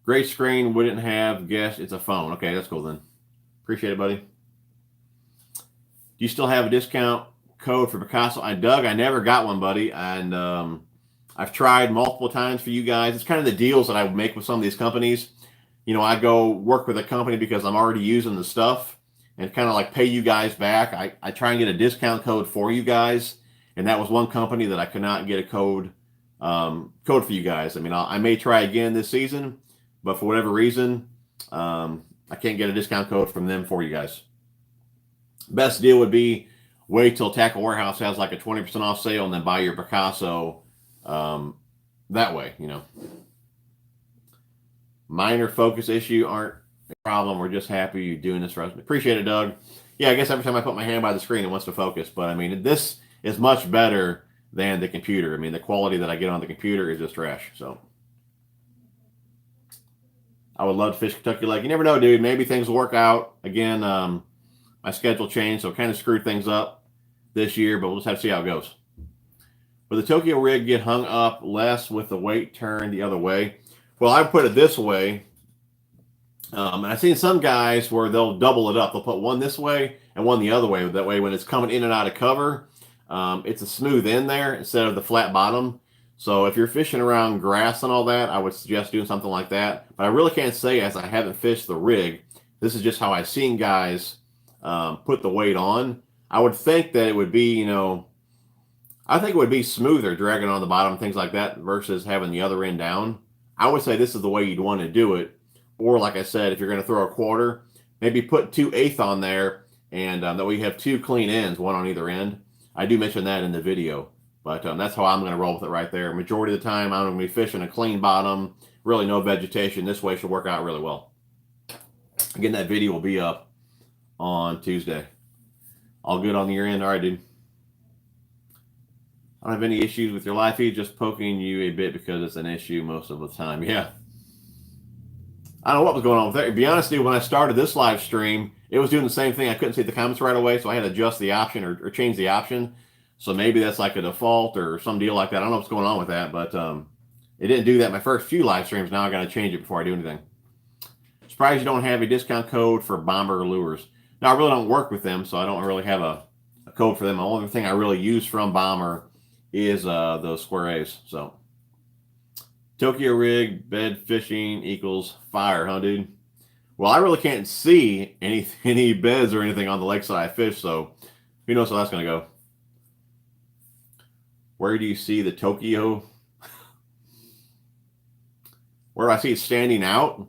Great screen. Wouldn't have guessed it's a phone. Okay, that's cool then. Appreciate it, buddy. Do you still have a discount code for Picasso? Doug, I never got one, buddy. And I've tried multiple times for you guys. It's kind of the deals that I make with some of these companies. You know, I go work with a company because I'm already using the stuff and kind of like pay you guys back. I try and get a discount code for you guys. And that was one company that I could not get a code for you guys. I mean, I may try again this season, but for whatever reason, I can't get a discount code from them for you guys. Best deal would be wait till Tackle Warehouse has like a 20% off sale and then buy your Picasso that way, you know. Minor focus issue aren't a problem. We're just happy you're doing this for us. Appreciate it, Doug. Yeah, I guess every time I put my hand by the screen, it wants to focus. But, I mean, this is much better than the computer. I mean, the quality that I get on the computer is just trash. So, I would love to fish Kentucky Lake. You never know, dude. Maybe things will work out. Again, my schedule changed, so kind of screwed things up this year, but we'll just have to see how it goes. Will the Tokyo rig get hung up less with the weight turned the other way? Well, I put it this way. And I've seen some guys where they'll double it up. They'll put one this way and one the other way. That way, when it's coming in and out of cover, it's a smooth end there instead of the flat bottom. So if you're fishing around grass and all that, I would suggest doing something like that. But I really can't say, as I haven't fished the rig. This is just how I've seen guys put the weight on. I would think that it would be, I think it would be smoother dragging on the bottom, things like that, versus having the other end down. I would say this is the way you'd want to do it. Or like I said, if you're going to throw a quarter, maybe put 2/8 on there, and that way you have two clean ends, one on either end. I do mention that in the video, but that's how I'm going to roll with it right there. Majority of the time, I'm going to be fishing a clean bottom, really no vegetation. This way should work out really well. Again, that video will be up on Tuesday. All good on your end? All right, dude. I don't have any issues with your live feed, just poking you a bit because it's an issue most of the time. Yeah. I don't know what was going on with that. To be honest, dude, when I started this live stream, it was doing the same thing. I couldn't see the comments right away, so I had to adjust the option or change the option. So maybe that's like a default or some deal like that. I don't know what's going on with that, but it didn't do that my first few live streams. Now I got to change it before I do anything. Surprised you don't have a discount code for Bomber Lures. Now, I really don't work with them, so I don't really have a code for them. The only thing I really use from Bomber is those square A's. So Tokyo rig, bed fishing equals fire, huh, dude? Well, I really can't see any beds or anything on the lakeside I fish, so who knows how that's going to go. Where do you see the Tokyo? Where do I see it standing out?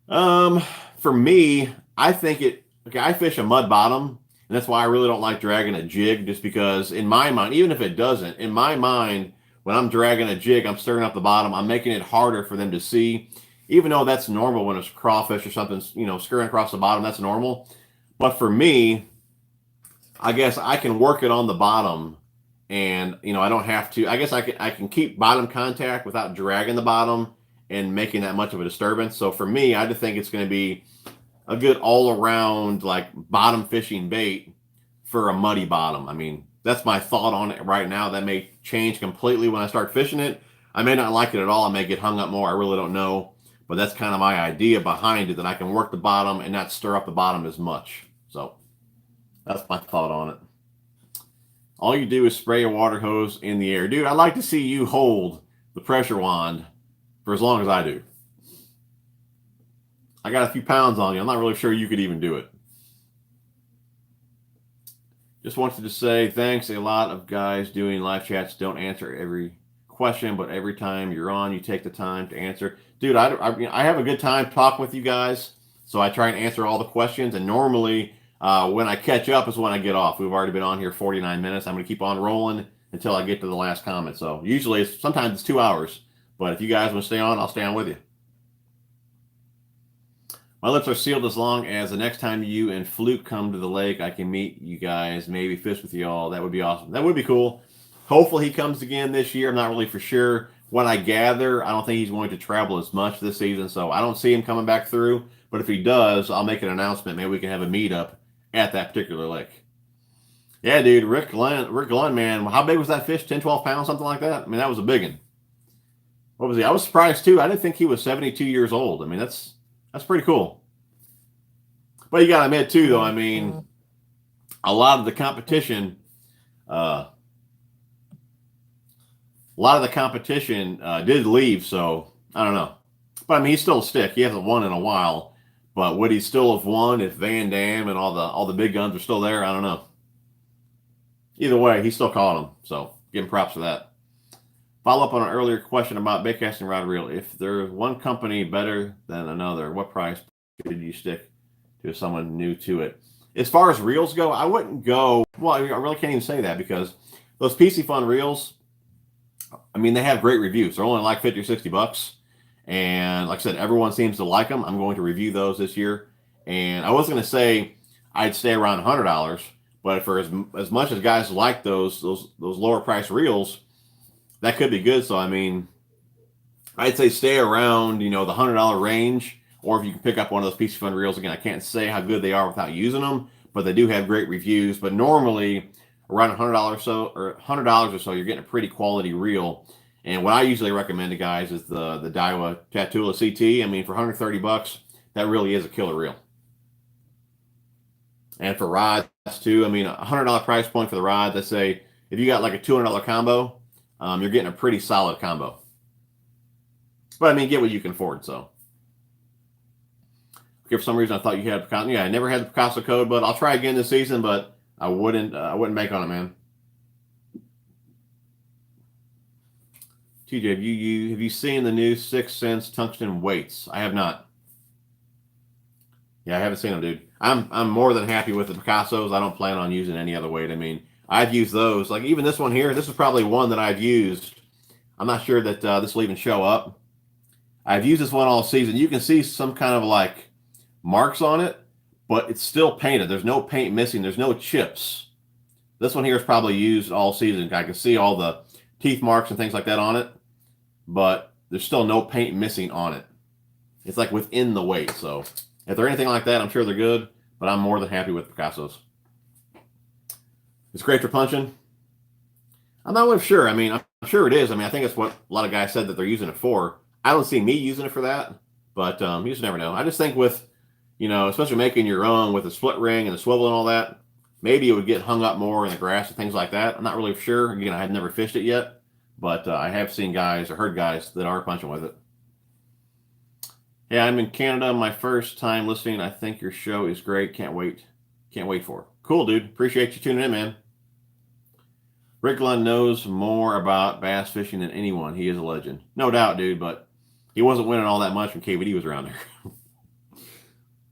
For me, I think I fish a mud bottom, and that's why I really don't like dragging a jig, just because in my mind, even if it doesn't, in my mind, when I'm dragging a jig, I'm stirring up the bottom. I'm making it harder for them to see, even though that's normal when it's crawfish or something, scurrying across the bottom, that's normal. But for me, I guess I can work it on the bottom, and, I don't have to. I guess I can keep bottom contact without dragging the bottom and making that much of a disturbance. So for me, I just think it's going to be a good all-around, like, bottom fishing bait for a muddy bottom. I mean, that's my thought on it right now. That may change completely when I start fishing it. I may not like it at all. I may get hung up more. I really don't know. But that's kind of my idea behind it, that I can work the bottom and not stir up the bottom as much. So that's my thought on it. All you do is spray a water hose in the air. Dude, I'd like to see you hold the pressure wand for as long as I do. I got a few pounds on you. I'm not really sure you could even do it. Just wanted to say thanks. A lot of guys doing live chats don't answer every question, but every time you're on, you take the time to answer. Dude, I have a good time talking with you guys, so I try and answer all the questions. And normally, when I catch up is when I get off. We've already been on here 49 minutes. I'm going to keep on rolling until I get to the last comment. So usually, sometimes it's 2 hours. But if you guys want to stay on, I'll stay on with you. My lips are sealed as long as the next time you and Fluke come to the lake, I can meet you guys, maybe fish with you all. That would be awesome. That would be cool. Hopefully he comes again this year. I'm not really for sure. What I gather, I don't think he's going to travel as much this season, so I don't see him coming back through. But if he does, I'll make an announcement. Maybe we can have a meetup at that particular lake. Yeah, dude, Rick Glenn, man. How big was that fish? 10, 12 pounds, something like that? I mean, that was a big one. What was he? I was surprised, too. I didn't think he was 72 years old. I mean, that's pretty cool. But you got to admit, too, though, I mean, a lot of the competition did leave, so I don't know. But, I mean, he's still a stick. He hasn't won in a while. But would he still have won if Van Dam and all the big guns are still there? I don't know. Either way, he still caught him, so give him props for that. Follow up on an earlier question about bait casting rod reel. If there's one company better than another, what price did you stick to someone new to it? As far as reels go, I wouldn't go. Well, I really can't even say that, because those PC Fun reels, I mean, they have great reviews. They're only like 50 or 60 bucks. And like I said, everyone seems to like them. I'm going to review those this year. And I was going to say I'd stay around $100, but for as much as guys like those lower price reels, that could be good. So, I mean, I'd say stay around, you know, the $100 range, or if you can pick up one of those PC Fun reels. Again, I can't say how good they are without using them, but they do have great reviews. But normally, around $100 or so, you're getting a pretty quality reel. And what I usually recommend to guys is the Daiwa Tatula CT. I mean, for 130 bucks, that really is a killer reel. And for rods too, I mean, a $100 price point for the rods. I say if you got like a $200 combo, you're getting a pretty solid combo. But I mean, get what you can afford. So, okay, for some reason I thought you had Picasso. Yeah, I never had the Picasso code, but I'll try again this season. But I wouldn't make on it, man. TJ, have you seen the new 6 Sense tungsten weights? I have not. Yeah, I haven't seen them, dude. I'm more than happy with the Picassos. I don't plan on using any other weight. I mean, I've used those. Like even this one here, this is probably one that I've used. I'm not sure that this will even show up. I've used this one all season. You can see some kind of like marks on it, but it's still painted. There's no paint missing. There's no chips. This one here is probably used all season. I can see all the teeth marks and things like that on it, but there's still no paint missing on it. It's like within the weight. So if they're anything like that, I'm sure they're good, but I'm more than happy with Picassos. It's great for punching. I'm not really sure. I mean, I'm sure it is. I mean, I think it's what a lot of guys said that they're using it for. I don't see me using it for that, but you just never know. I just think with, you know, especially making your own with the split ring and the swivel and all that, maybe it would get hung up more in the grass and things like that. I'm not really sure. Again, I have never fished it yet, but I have seen guys or heard guys that are punching with it. Yeah, I'm in Canada. My first time listening. I think your show is great. Can't wait. Can't wait for it. Cool, dude. Appreciate you tuning in, man. Rick Lund knows more about bass fishing than anyone. He is a legend. No doubt, dude, but he wasn't winning all that much when KVD was around there.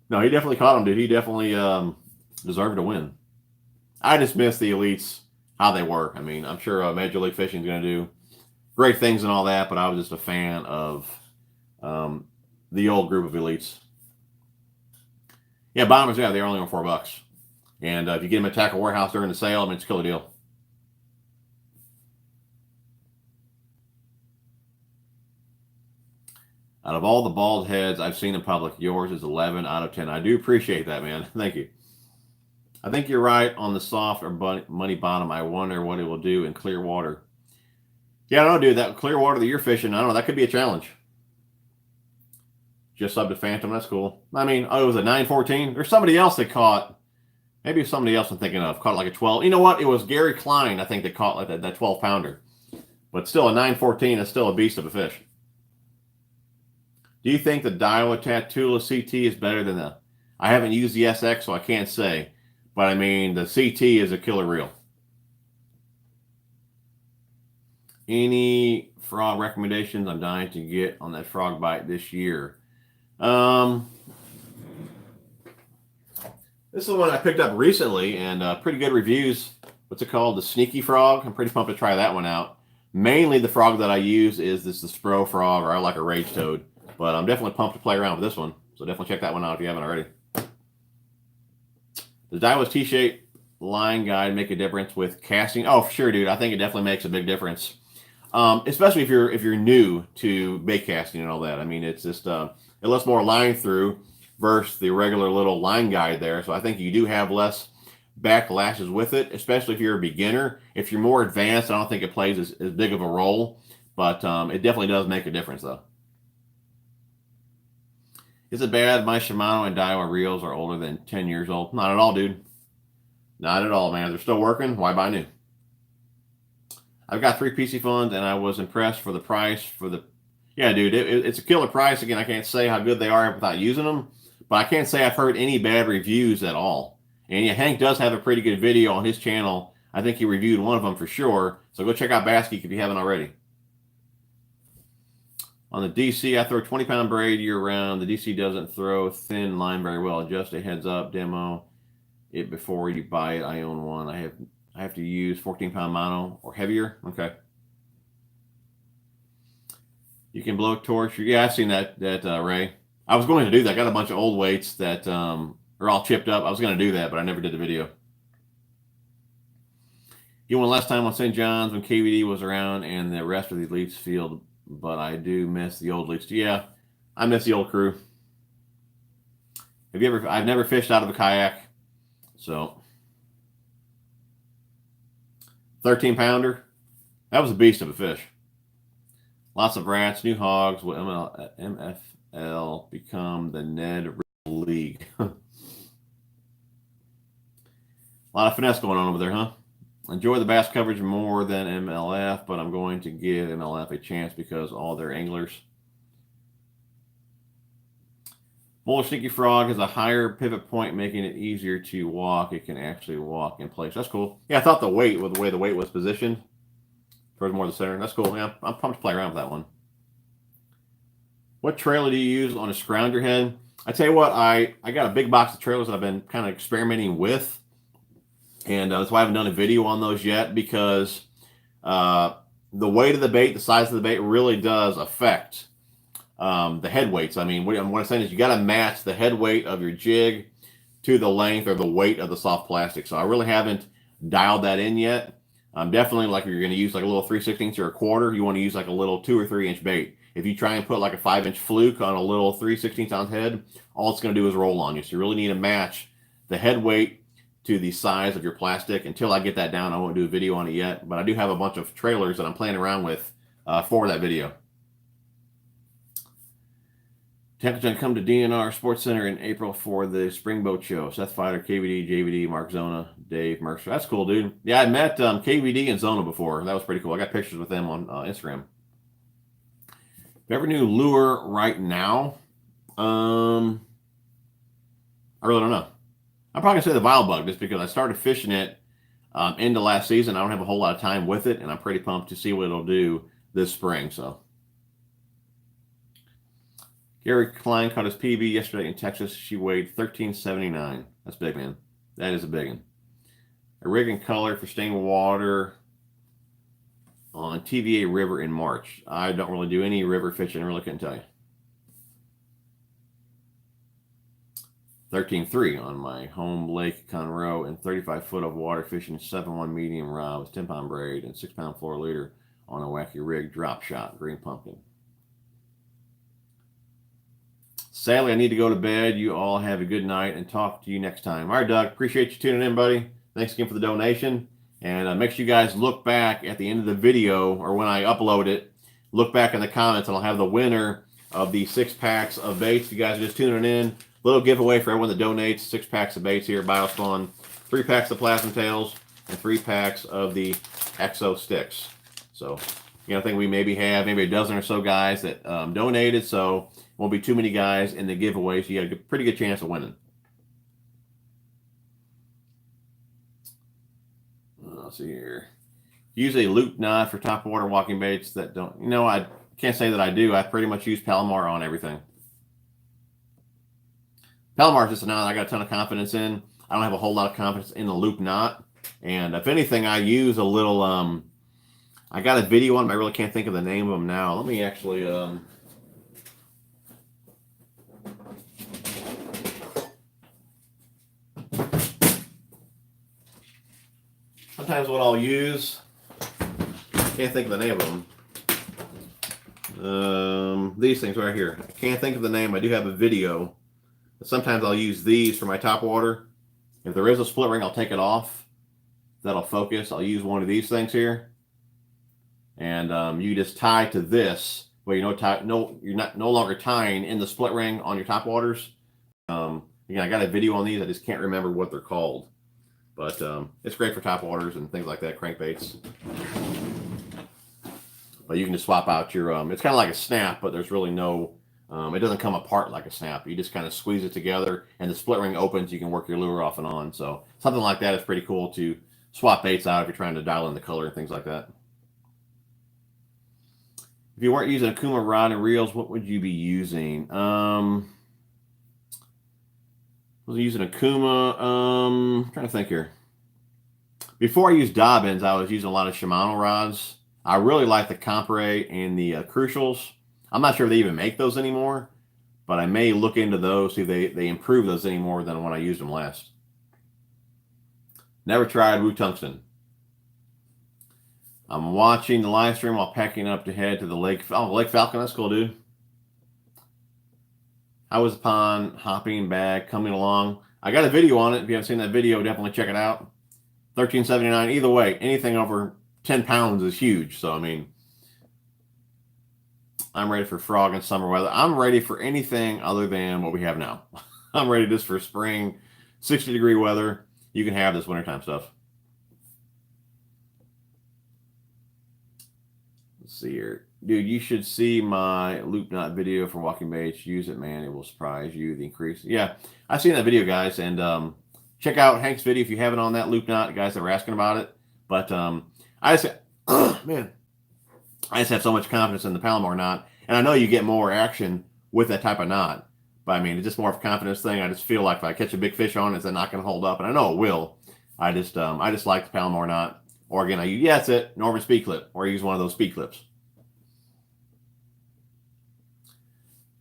No, he definitely caught him, dude. He definitely deserved to win. I just miss the elites, how they were. I mean, I'm sure Major League Fishing is going to do great things and all that, but I was just a fan of the old group of elites. Yeah, bombers, yeah, they're only on $4. And if you get them at Tackle Warehouse during the sale, I mean, it's a killer deal. Out of all the bald heads I've seen in public, yours is 11 out of 10. I do appreciate that, man. Thank you. I think you're right on the soft or muddy bottom. I wonder what it will do in clear water. Yeah, I don't know, dude. That clear water that you're fishing, I don't know. That could be a challenge. Just sub to Phantom. That's cool. I mean, oh, it was a 914. There's somebody else that caught. Maybe it's somebody else I'm thinking of. Caught like a 12. You know what? It was Gary Klein, I think, that caught like that 12 pounder. But still, a 914 is still a beast of a fish. Do you think the Daiwa Tatula CT is better than the... I haven't used the SX, so I can't say. But, I mean, the CT is a killer reel. Any frog recommendations? I'm dying to get on that frog bite this year. This is the one I picked up recently, and pretty good reviews. What's it called? The Sneaky Frog. I'm pretty pumped to try that one out. Mainly the frog that I use is the Spro Frog, or I like a Rage Toad. But I'm definitely pumped to play around with this one. So definitely check that one out if you haven't already. Does Daiwa's T-shape line guide make a difference with casting? Oh, for sure, dude. I think it definitely makes a big difference. Especially if you're new to bait casting and all that. I mean, it's just it lets more line through versus the regular little line guide there. So I think you do have less backlashes with it, especially if you're a beginner. If you're more advanced, I don't think it plays as big of a role. But it definitely does make a difference, though. Is it bad my Shimano and Daiwa reels are older than 10 years old? Not at all, dude. Not at all, man. They're still working. Why buy new? I've got 3 PC Funs, and I was impressed for the price. Yeah, dude, it's a killer price. Again, I can't say how good they are without using them, but I can't say I've heard any bad reviews at all. And yeah, Hank does have a pretty good video on his channel. I think he reviewed one of them for sure. So go check out Bass Geek if you haven't already. On the DC, I throw 20-pound braid year-round. The DC doesn't throw thin line very well. Just a heads-up demo it before you buy it. I own one. I have to use 14-pound mono or heavier. Okay. You can blow torch. Yeah, I've seen that Ray. I was going to do that. I got a bunch of old weights that are all chipped up. I was going to do that, but I never did the video. You won last time on St. John's when KVD was around and the rest of the elites field but I do miss the old leaks. Yeah, I miss the old crew. Have you ever? I've never fished out of a kayak, so 13-pounder. That was a beast of a fish. Lots of rats, new hogs. Will MFL become the Ned League? A lot of finesse going on over there, huh? Enjoy the bass coverage more than MLF, but I'm going to give MLF a chance because all their anglers. Bowler Sneaky Frog has a higher pivot point, making it easier to walk. It can actually walk in place. That's cool. Yeah, I thought the weight, with the way the weight was positioned, towards more the center. That's cool. Yeah, I'm pumped to play around with that one. What trailer do you use on a scrounger head? I tell you what, I got a big box of trailers that I've been kind of experimenting with. And that's why I haven't done a video on those yet, because the weight of the bait, the size of the bait really does affect the head weights. I mean, what I'm saying is you got to match the head weight of your jig to the length or the weight of the soft plastic. So I really haven't dialed that in yet. Definitely, like if you're going to use like a little 3/16 or a quarter, you want to use like a little 2 or 3 inch bait. If you try and put like a 5-inch fluke on a little 3/16 ounce head, all it's going to do is roll on you. So you really need to match the head weight to the size of your plastic. Until I get that down, I won't do a video on it yet. But I do have a bunch of trailers that I'm playing around with for that video. Templeton come to DNR Sports Center in April for the Spring Boat Show. Seth Fighter, KVD, JVD, Mark Zona, Dave Mercer. That's cool, dude. Yeah, I met KVD and Zona before. That was pretty cool. I got pictures with them on Instagram. If you ever new lure right now, I really don't know. I'm probably going to say the Vile Bug, just because I started fishing it into last season. I don't have a whole lot of time with it, and I'm pretty pumped to see what it'll do this spring. So, Gary Klein caught his PB yesterday in Texas. She weighed 1379. That's big, man. That is a big one. A rig and color for staying water on TVA River in March. I don't really do any river fishing. I really couldn't tell you. 13.3 on my home lake Conroe and 35 foot of water fishing 7-1 medium rod with 10-pound braid and 6-pound floor leader on a wacky rig drop shot, green pumpkin. Sadly, I need to go to bed. You all have a good night and talk to you next time. All right, Doug. Appreciate you tuning in, buddy. Thanks again for the donation. And make sure you guys look back at the end of the video, or when I upload it, look back in the comments, and I'll have the winner of the 6 packs of baits. If you guys are just tuning in, little giveaway for everyone that donates. 6 packs of baits here, Biospawn, 3 packs of plasma tails, and 3 packs of the Exo sticks. So, I think we maybe have a dozen or so guys that donated, so won't be too many guys in the giveaway, so you got a pretty good chance of winning. Let's see here. Use a loop knot for top water walking baits that don't, I can't say that I do. I pretty much use Palomar on everything. Palomar's just a knot I got a ton of confidence in. I don't have a whole lot of confidence in the loop knot. And if anything, I use a little, I got a video on them. I really can't think of the name of them now. Let me actually, sometimes what I'll use, can't think of the name of them. These things right here. I can't think of the name. I do have a video. But sometimes I'll use these for my top water. If there is a split ring, I'll take it off. That'll focus. I'll use one of these things here. And you just tie to this. Well, you're no longer tying in the split ring on your top waters. Again, I got a video on these. I just can't remember what they're called. But it's great for top waters and things like that, crankbaits. But you can just swap out your, it's kind of like a snap, but there's really no, it doesn't come apart like a snap. You just kind of squeeze it together and the split ring opens. You can work your lure off and on. So something like that is pretty cool to swap baits out if you're trying to dial in the color and things like that. If you weren't using Okuma rod and reels, what would you be using? Was I using Okuma? I'm trying to think here. Before I used Dobbins, I was using a lot of Shimano rods. I really like the Compre and the Crucials. I'm not sure if they even make those anymore, but I may look into those, see if they improve those any more than when I used them last. Never tried Wu Tungsten. I'm watching the live stream while packing up to head to the lake. Oh, Lake Falcon, that's cool, dude. How was the pond hopping bag coming along? I got a video on it. If you haven't seen that video, definitely check it out. $13.79. Either way, anything over 10 pounds is huge. So, I mean, I'm ready for frog and summer weather. I'm ready for anything other than what we have now. I'm ready just for spring, 60-degree weather. You can have this wintertime stuff. Let's see here. Dude, you should see my loop knot video for walking baits. Use it, man. It will surprise you. The increase. Yeah, I've seen that video, guys. And check out Hank's video if you haven't on that loop knot, guys that were asking about it. But I just, man, I just have so much confidence in the Palomar knot. And I know you get more action with that type of knot. But I mean, it's just more of a confidence thing. I just feel like if I catch a big fish on it, it's not going to hold up. And I know it will. I just like the Palomar knot. Or again, that's it, Norman speed clip. Or I use one of those speed clips.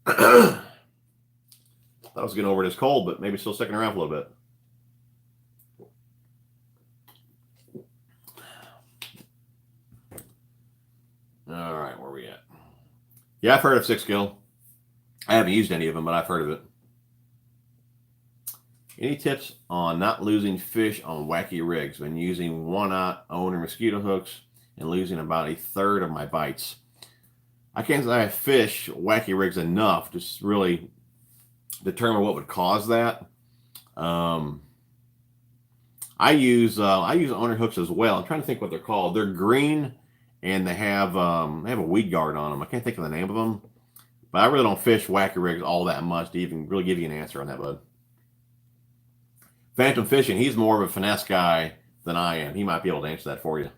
I was getting over this cold, but maybe still sticking around for a little bit. All right, where are we at? Yeah, I've heard of 6-gill. I haven't used any of them, but I've heard of it. Any tips on not losing fish on wacky rigs when using 1/0 owner mosquito hooks and losing about 1/3 of my bites? I can't say I fish wacky rigs enough to really determine what would cause that. I use owner hooks as well. I'm trying to think what they're called. They're green and they have a weed guard on them. I can't think of the name of them, but I really don't fish wacky rigs all that much to even really give you an answer on that, bud. Phantom Fishing, he's more of a finesse guy than I am. He might be able to answer that for you.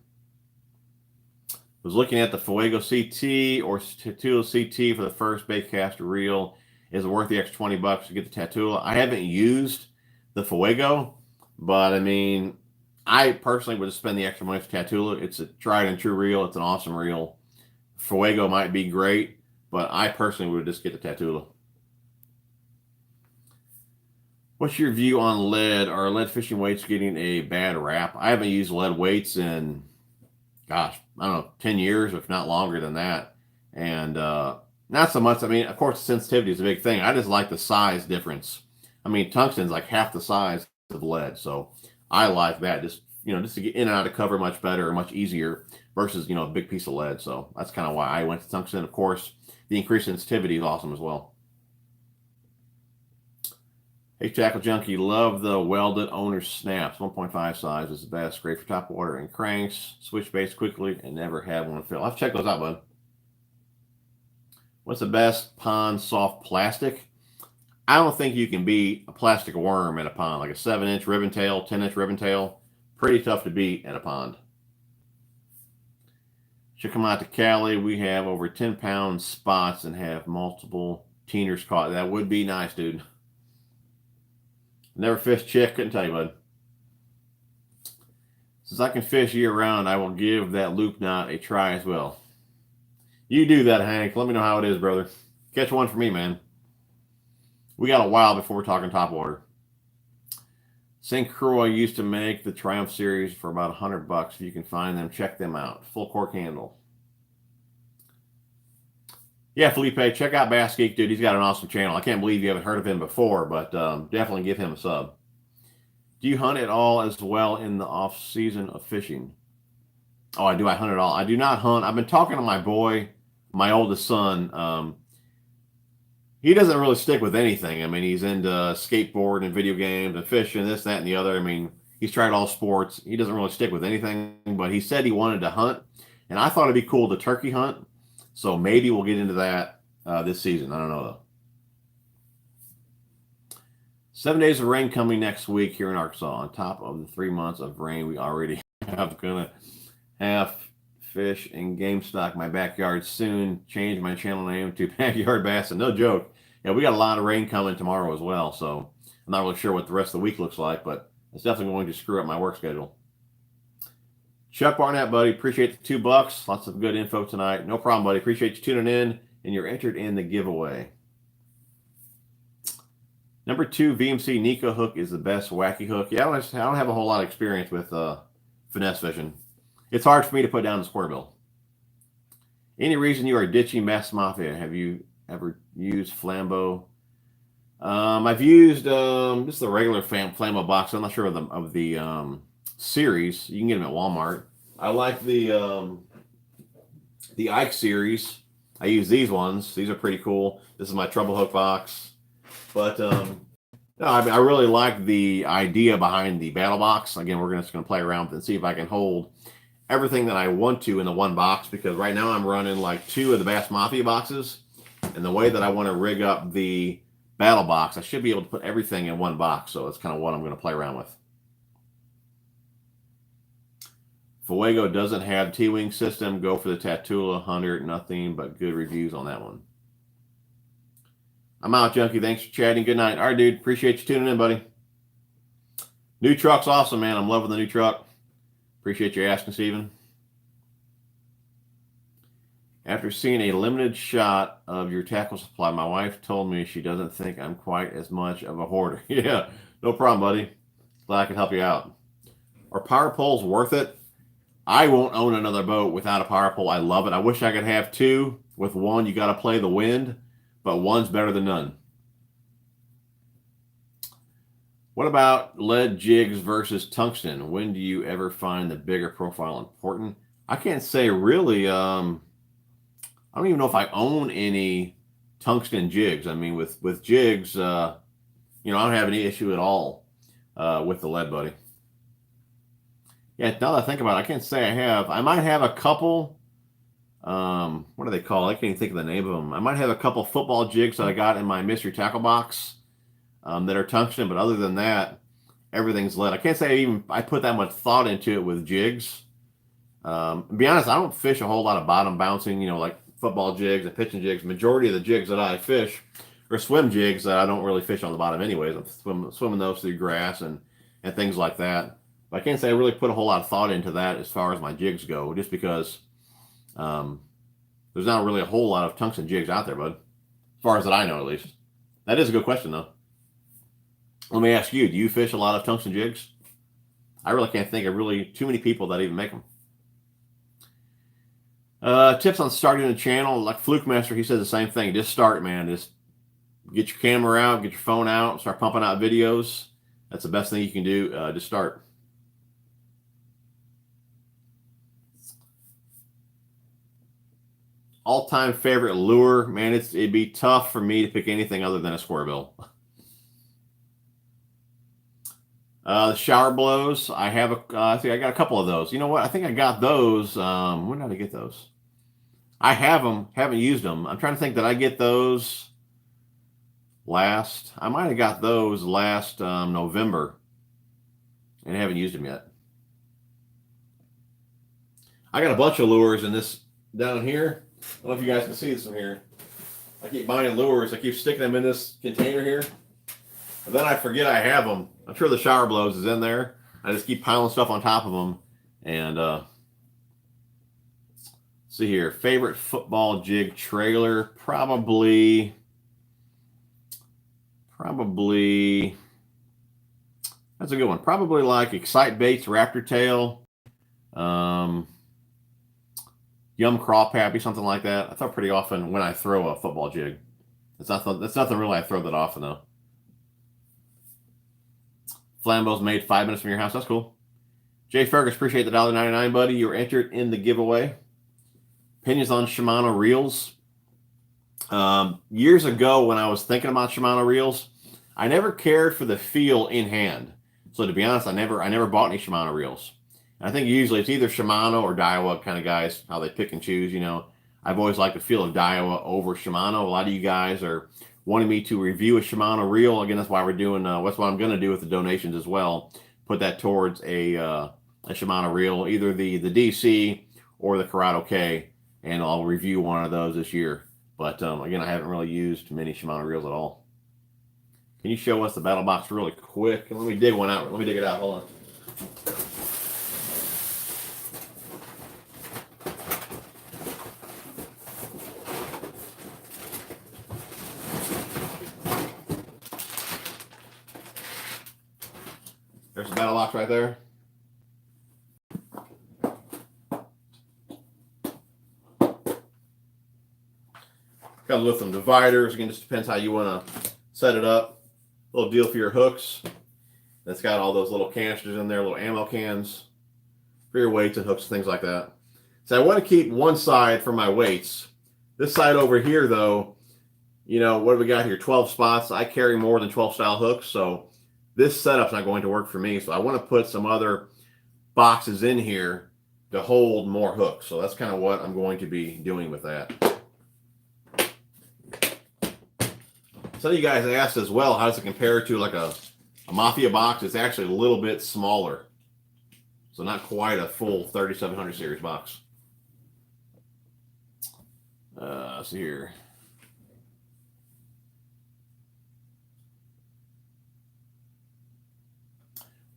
Was looking at the Fuego CT or Tatula CT for the first bait caster reel. Is it worth the extra $20 to get the Tatula? I haven't used the Fuego, but I mean, I personally would spend the extra money for Tatula. It's a tried and true reel. It's an awesome reel. Fuego might be great, but I personally would just get the Tatula. What's your view on lead? Are lead fishing weights getting a bad rap? I haven't used lead weights in, gosh, I don't know, 10 years, if not longer than that. And not so much. I mean, of course, sensitivity is a big thing. I just like the size difference. I mean, tungsten's like half the size of lead. So I like that. Just to get in and out of cover much better, much easier versus, a big piece of lead. So that's kind of why I went to tungsten. Of course, the increased sensitivity is awesome as well. Hey, Tackle Junkie, love the welded owner snaps. 1.5 size is the best. Great for top water and cranks. Switch baits quickly and never have one fill. I'll check those out, bud. What's the best pond soft plastic? I don't think you can beat a plastic worm at a pond, like a 7-inch ribbon tail, 10-inch ribbon tail. Pretty tough to beat at a pond. Should come out to Cali. We have over 10-pound spots and have multiple teeners caught. That would be nice, dude. Never fished chick, couldn't tell you, bud. Since I can fish year-round, I will give that loop knot a try as well. You do that, Hank. Let me know how it is, brother. Catch one for me, man. We got a while before we're talking top water. St. Croix used to make the Triumph series for about $100. If you can find them, check them out. Full cork handle. Yeah, Felipe, check out Bass Geek, dude. He's got an awesome channel. I can't believe you haven't heard of him before, but definitely give him a sub. Do you hunt at all as well in the off season of fishing? Oh, I do. I hunt it all. I do not hunt. I've been talking to my boy, my oldest son. He doesn't really stick with anything. I mean, he's into skateboarding and video games and fishing, this, that, and the other. I mean, he's tried all sports. He doesn't really stick with anything, but he said he wanted to hunt, and I thought it'd be cool to turkey hunt. So maybe we'll get into that this season. I don't know, though. 7 days of rain coming next week here in Arkansas. On top of the 3 months of rain we already have. Gonna have fish and game stock in my backyard soon. Change my channel name to Backyard Bass. And no joke. Yeah, we got a lot of rain coming tomorrow as well. So I'm not really sure what the rest of the week looks like, but it's definitely going to screw up my work schedule. Chuck Barnett, buddy. Appreciate the $2. Lots of good info tonight. No problem, buddy. Appreciate you tuning in, and you're entered in the giveaway. Number 2, VMC Nico hook is the best wacky hook. Yeah, I don't have a whole lot of experience with finesse fishing. It's hard for me to put down the square bill. Any reason you are ditching Mass Mafia? Have you ever used Flambeau? I've used just the regular Flambeau box. I'm not sure of the series. You can get them at Walmart. I like the Ike series. I use these ones. These are pretty cool. This is my treble hook box. But no, I really like the idea behind the battle box. Again, we're just going to play around with it and see if I can hold everything that I want to in the one box, because right now I'm running like 2 of the Bass Mafia boxes, and the way that I want to rig up the battle box, I should be able to put everything in one box. So that's kind of what I'm going to play around with. Fuego doesn't have T-Wing system. Go for the Tatula 100. Nothing but good reviews on that one. I'm out, Junkie. Thanks for chatting. Good night. All right, dude. Appreciate you tuning in, buddy. New truck's awesome, man. I'm loving the new truck. Appreciate you asking, Steven. After seeing a limited shot of your tackle supply, my wife told me she doesn't think I'm quite as much of a hoarder. Yeah, no problem, buddy. Glad I can help you out. Are power poles worth it? I won't own another boat without a power pole. I love it. I wish I could have 2. With one, you got to play the wind, but one's better than none. What about lead jigs versus tungsten? When do you ever find the bigger profile important? I can't say really. I don't even know if I own any tungsten jigs. I mean, with jigs, I don't have any issue at all with the lead, buddy. Yeah, now that I think about it, I can't say I have. I might have a couple. What do they call it? I can't even think of the name of them. I might have a couple football jigs that I got in my mystery tackle box that are tungsten, but other than that, everything's lead. I can't say I put that much thought into it with jigs. To be honest, I don't fish a whole lot of bottom bouncing, like football jigs and pitching jigs. Majority of the jigs that I fish are swim jigs that I don't really fish on the bottom anyways. I'm swimming those through grass and things like that. But I can't say I really put a whole lot of thought into that as far as my jigs go, just because there's not really a whole lot of tungsten jigs out there, bud. As far as that I know, at least. That is a good question, though. Let me ask you, do you fish a lot of tungsten jigs? I really can't think of really too many people that even make them. Tips on starting a channel, like Fluke Master, he says the same thing. Just start, man. Just get your camera out, get your phone out, start pumping out videos. That's the best thing you can do. Just start. All-time favorite lure, man. It'd be tough for me to pick anything other than a square bill. The shower blows. I have I think I got a couple of those. You know what? I think I got those. When did I get those? I have them. Haven't used them. I'm trying to think. Did I get those last? I might have got those last November, and haven't used them yet. I got a bunch of lures in this down here. I don't know if you guys can see this from here. I keep buying lures. I keep sticking them in this container here. And then I forget I have them. I'm sure the shower blows is in there. I just keep piling stuff on top of them. And see here. Favorite football jig trailer? Probably. That's a good one. Probably like Excite Baits Raptor Tail. Yum Craw Pappy, something like that. I throw pretty often when I throw a football jig. That's nothing really I throw that often, though. Flambeau's made 5 minutes from your house. That's cool. Jay Fergus, appreciate the $1.99, buddy. You were entered in the giveaway. Opinions on Shimano reels. Years ago, when I was thinking about Shimano reels, I never cared for the feel in hand. So to be honest, I never bought any Shimano reels. I think usually it's either Shimano or Daiwa kind of guys, how they pick and choose, I've always liked the feel of Daiwa over Shimano. A lot of you guys are wanting me to review a Shimano reel. Again, that's why we're doing, that's what I'm going to do with the donations as well. Put that towards a Shimano reel, either the DC or the Corrado K, and I'll review one of those this year. But again, I haven't really used many Shimano reels at all. Can you show us the battle box really quick? Let me dig one out. Let me dig it out. Hold on. There's the battle box right there. Comes with some dividers. Again, just depends how you want to set it up. Little deal for your hooks. It's got all those little canisters in there, little ammo cans for your weights and hooks, things like that. So I want to keep one side for my weights. This side over here, though, you know, what do we got here? 12 spots. I carry more than 12 style hooks, so this setup's not going to work for me. So I want to put some other boxes in here to hold more hooks. So that's kind of what I'm going to be doing with that. Some of you guys asked as well, how does it compare to like a Mafia box? It's actually a little bit smaller. So not quite a full 3700 series box. Let's see here.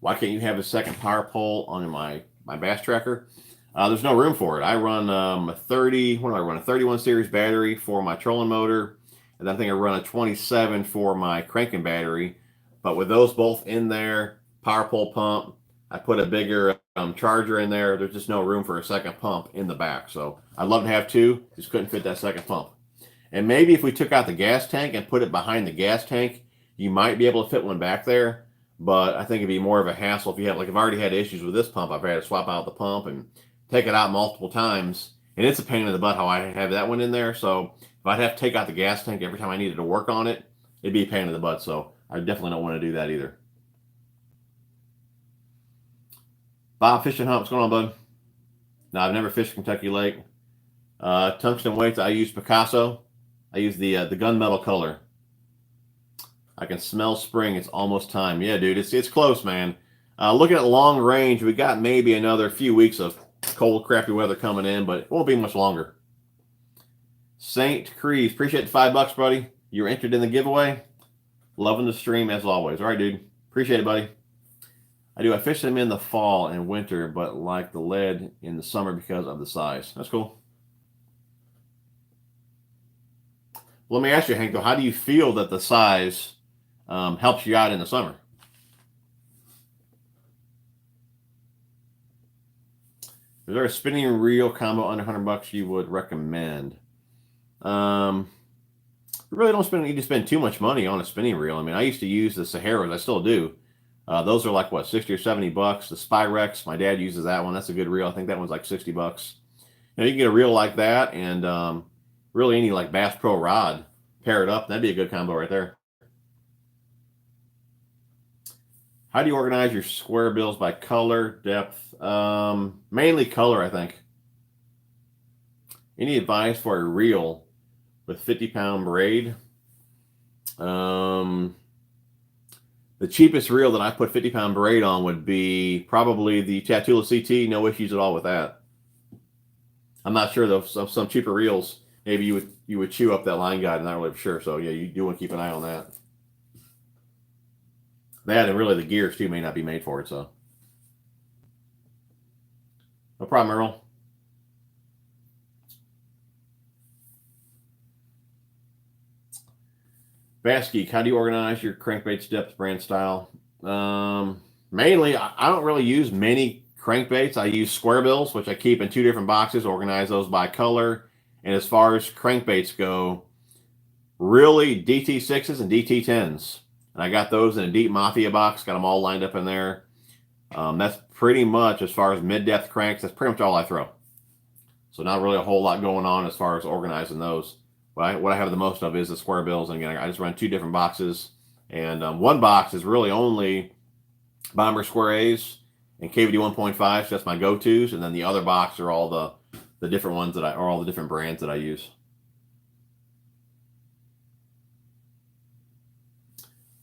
Why can't you have a second power pole on my bass tracker? There's no room for it. I run a 31 series battery for my trolling motor. And then I think I run a 27 for my cranking battery. But with those both in there, power pole pump, I put a bigger charger in there. There's just no room for a second pump in the back. So I'd love to have two, just couldn't fit that second pump. And maybe if we took out the gas tank and put it behind the gas tank, you might be able to fit one back there. But I think it'd be more of a hassle if you have, like, I've already had issues with this pump. I've had to swap out the pump and take it out multiple times. And it's a pain in the butt how I have that one in there. So if I'd have to take out the gas tank every time I needed to work on it, it'd be a pain in the butt. So I definitely don't want to do that either. Bob Fishing Hump, what's going on, bud? No, I've never fished Kentucky Lake. Tungsten weights, I use Picasso. I use the gunmetal color. I can smell spring. It's almost time. Yeah, dude, it's close, man. Looking at long range, we got maybe another few weeks of cold, crappy weather coming in, but it won't be much longer. Saint Crease, appreciate the $5, buddy. You're entered in the giveaway. Loving the stream as always. All right, dude. Appreciate it, buddy. I fish them in the fall and winter, but like the lead in the summer because of the size. That's cool. Well, let me ask you, Hank, though, how do you feel that the size helps you out in the summer? Is there a spinning reel combo under $100 you would recommend? You really don't need to spend too much money on a spinning reel. I mean, I used to use the Saharas. I still do. Those are like, what, 60 or 70 bucks. The Spyrex, my dad uses that one. That's a good reel. I think that one's like 60 bucks. You know, you can get a reel like that and really any like Bass Pro rod, pair it up. That'd be a good combo right there. How do you organize your square bills by color, depth? Mainly color, I think. Any advice for a reel with 50-pound braid? The cheapest reel that I put 50-pound braid on would be probably the Tatula CT. No issues at all with that. I'm not sure though. Some cheaper reels, maybe you would chew up that line guide. I'm not really sure. So yeah, you do want to keep an eye on that. That and really the gears too may not be made for it. So no problem, Earl. Bass Geek, how do you organize your crankbaits, depth, brand, style? Mainly, I don't really use many crankbaits. I use square bills, which I keep in 2 different boxes, organize those by color. And as far as crankbaits go, really DT6s and DT10s. And I got those in a deep Mafia box, got them all lined up in there. That's pretty much, as far as mid-depth cranks, that's pretty much all I throw. So not really a whole lot going on as far as organizing those. What I have the most of is the square bills. And again, I just run 2 different boxes. And one box is really only Bomber Square A's and KVD 1.5. So that's my go-tos. And then the other box are all the different ones that are all the different brands that I use.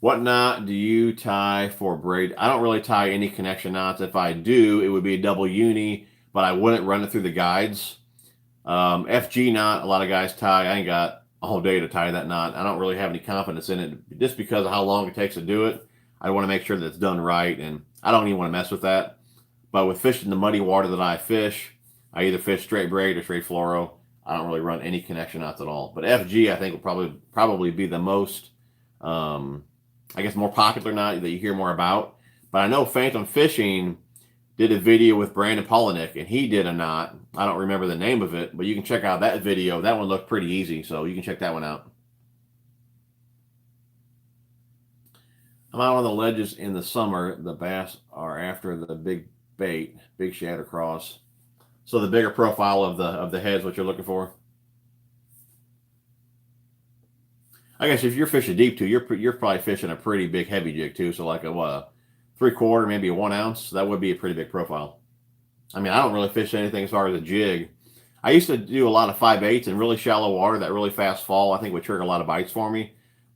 What knot do you tie for braid? I don't really tie any connection knots. If I do, it would be a double uni, but I wouldn't run it through the guides. FG knot, a lot of guys tie. I ain't got a whole day to tie that knot. I don't really have any confidence in it just because of how long it takes to do it. I want to make sure that it's done right, and I don't even want to mess with that. But with fishing the muddy water that I fish, I either fish straight braid or straight fluoro. I don't really run any connection knots at all. But FG, I think, will probably be the most, I guess, more popular knot that you hear more about. But I know Phantom Fishing did a video with Brandon Polinick, and he did a knot. I don't remember the name of it, but you can check out that video. That one looked pretty easy, so you can check that one out. I'm out on the ledges in the summer. The bass are after the big bait, big shatter cross. So the bigger profile of the head is what you're looking for. I guess if you're fishing deep too, you're probably fishing a pretty big heavy jig too. So like a 3/4, maybe a 1 ounce. That would be a pretty big profile. I mean, I don't really fish anything as far as a jig. I used to do a lot of 5/8 in really shallow water. That really fast fall, I think, would trigger a lot of bites for me.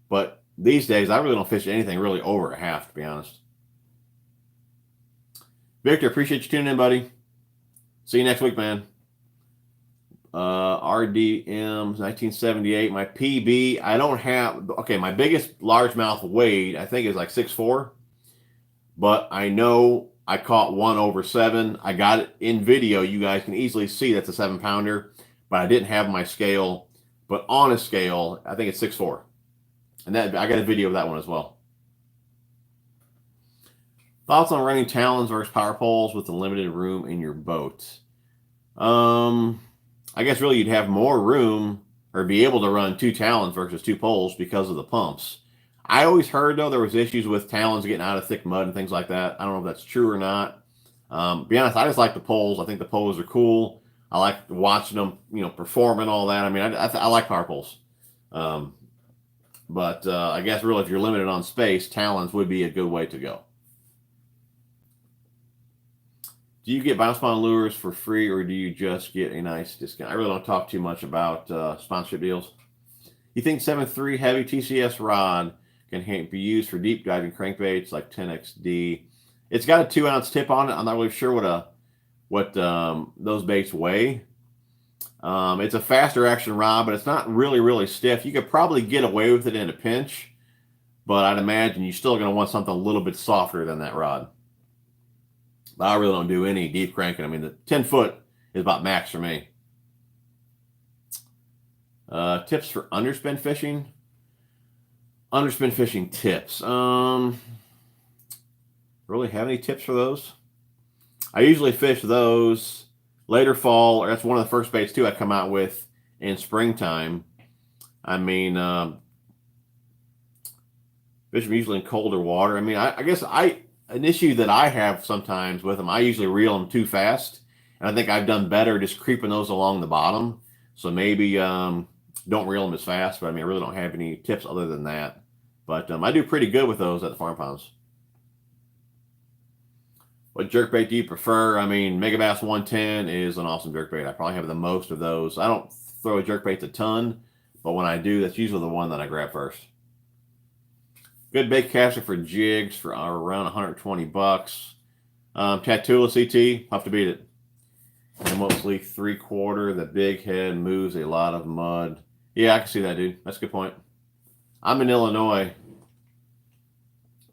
But these days, I really don't fish anything really over a half, to be honest. Victor, appreciate you tuning in, buddy. See you next week, man. RDM 1978. My PB, I don't have, okay, my biggest largemouth weight, I think, is like 6'4". But I know I caught one over 7. I got it in video. You guys can easily see that's a 7-pounder, but I didn't have my scale. But on a scale, I think it's 6'4". And that I got a video of that one as well. Thoughts on running talons versus power poles with the limited room in your boat? I guess really you'd have more room or be able to run 2 talons versus 2 poles because of the pumps. I always heard, though, there was issues with talons getting out of thick mud and things like that. I don't know if that's true or not. Be honest, I just like the poles. I think the poles are cool. I like watching them, perform and all that. I mean, I like power poles. But I guess really if you're limited on space, talons would be a good way to go. Do you get bounce pond lures for free, or do you just get a nice discount? I really don't talk too much about sponsorship deals. You think 7.3 heavy TCS rod can be used for deep diving crankbaits like 10XD? It's got a 2 ounce tip on it. I'm not really sure what those baits weigh. It's a faster action rod, but it's not really stiff. You could probably get away with it in a pinch, but I'd imagine you're still going to want something a little bit softer than that rod. But I really don't do any deep cranking. I mean, the 10 foot is about max for me. Tips for underspin fishing. Underspin fishing tips. Really have any tips for those? I usually fish those later fall, or that's one of the first baits too I come out with in springtime. I mean, fish them usually in colder water. I mean, I guess an issue that I have sometimes with them, I usually reel them too fast, and I think I've done better just creeping those along the bottom. So maybe don't reel them as fast, but I mean, I really don't have any tips other than that. But I do pretty good with those at the farm ponds. What jerkbait do you prefer? I mean, Megabass 110 is an awesome jerkbait. I probably have the most of those. I don't throw jerkbaits a ton, but when I do, that's usually the one that I grab first. Good bait caster for jigs for around 120 bucks. Tatula CT, have to beat it. And mostly 3/4. The big head moves a lot of mud. Yeah, I can see that, dude. That's a good point. I'm in Illinois.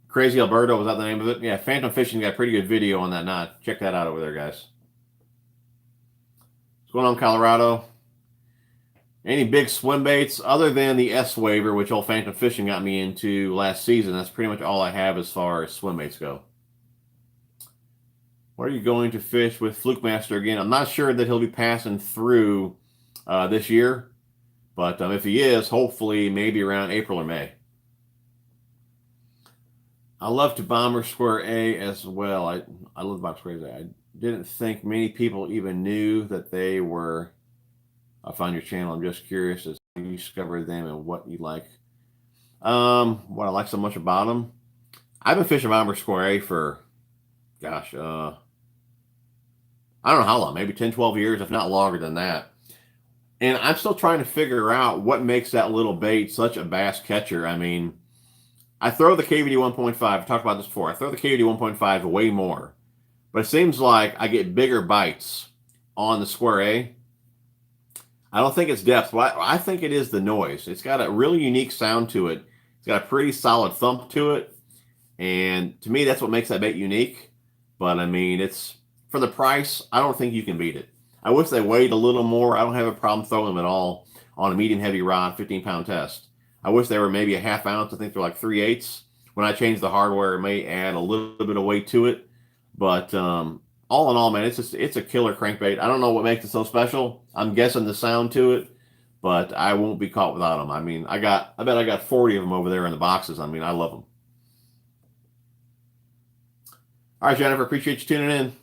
Crazy Alberto, was that the name of it? Yeah, Phantom Fishing got a pretty good video on that knot. Check that out over there, guys. What's going on, Colorado? Any big swim baits other than the S-Waver, which old Phantom Fishing got me into last season? That's pretty much all I have as far as swim baits go. Where are you going to fish with Fluke Master again? I'm not sure that he'll be passing through this year, but if he is, hopefully maybe around April or May. I love to Bomber Square A as well. I love Bomber Square A. I didn't think many people even knew that they were. I found your channel. I'm just curious as to how you discovered them and what you like. What I like so much about them. I've been fishing Bomber Square A for, gosh, I don't know how long, maybe 10, 12 years, if not longer than that. And I'm still trying to figure out what makes that little bait such a bass catcher. I mean, I throw the KVD 1.5. I talked about this before. I throw the KVD 1.5 way more. But it seems like I get bigger bites on the Square A. I don't think it's depth, but I think it is the noise. It's got a really unique sound to it. It's got a pretty solid thump to it. And to me, that's what makes that bait unique. But I mean, it's for the price, I don't think you can beat it. I wish they weighed a little more. I don't have a problem throwing them at all on a medium heavy rod, 15-pound test. I wish they were maybe a half ounce. I think they're like 3/8. When I change the hardware, it may add a little bit of weight to it. But all in all, man, it's a killer crankbait. I don't know what makes it so special. I'm guessing the sound to it, but I won't be caught without them. I mean, I bet I got 40 of them over there in the boxes. I mean, I love them. All right, Jennifer, appreciate you tuning in.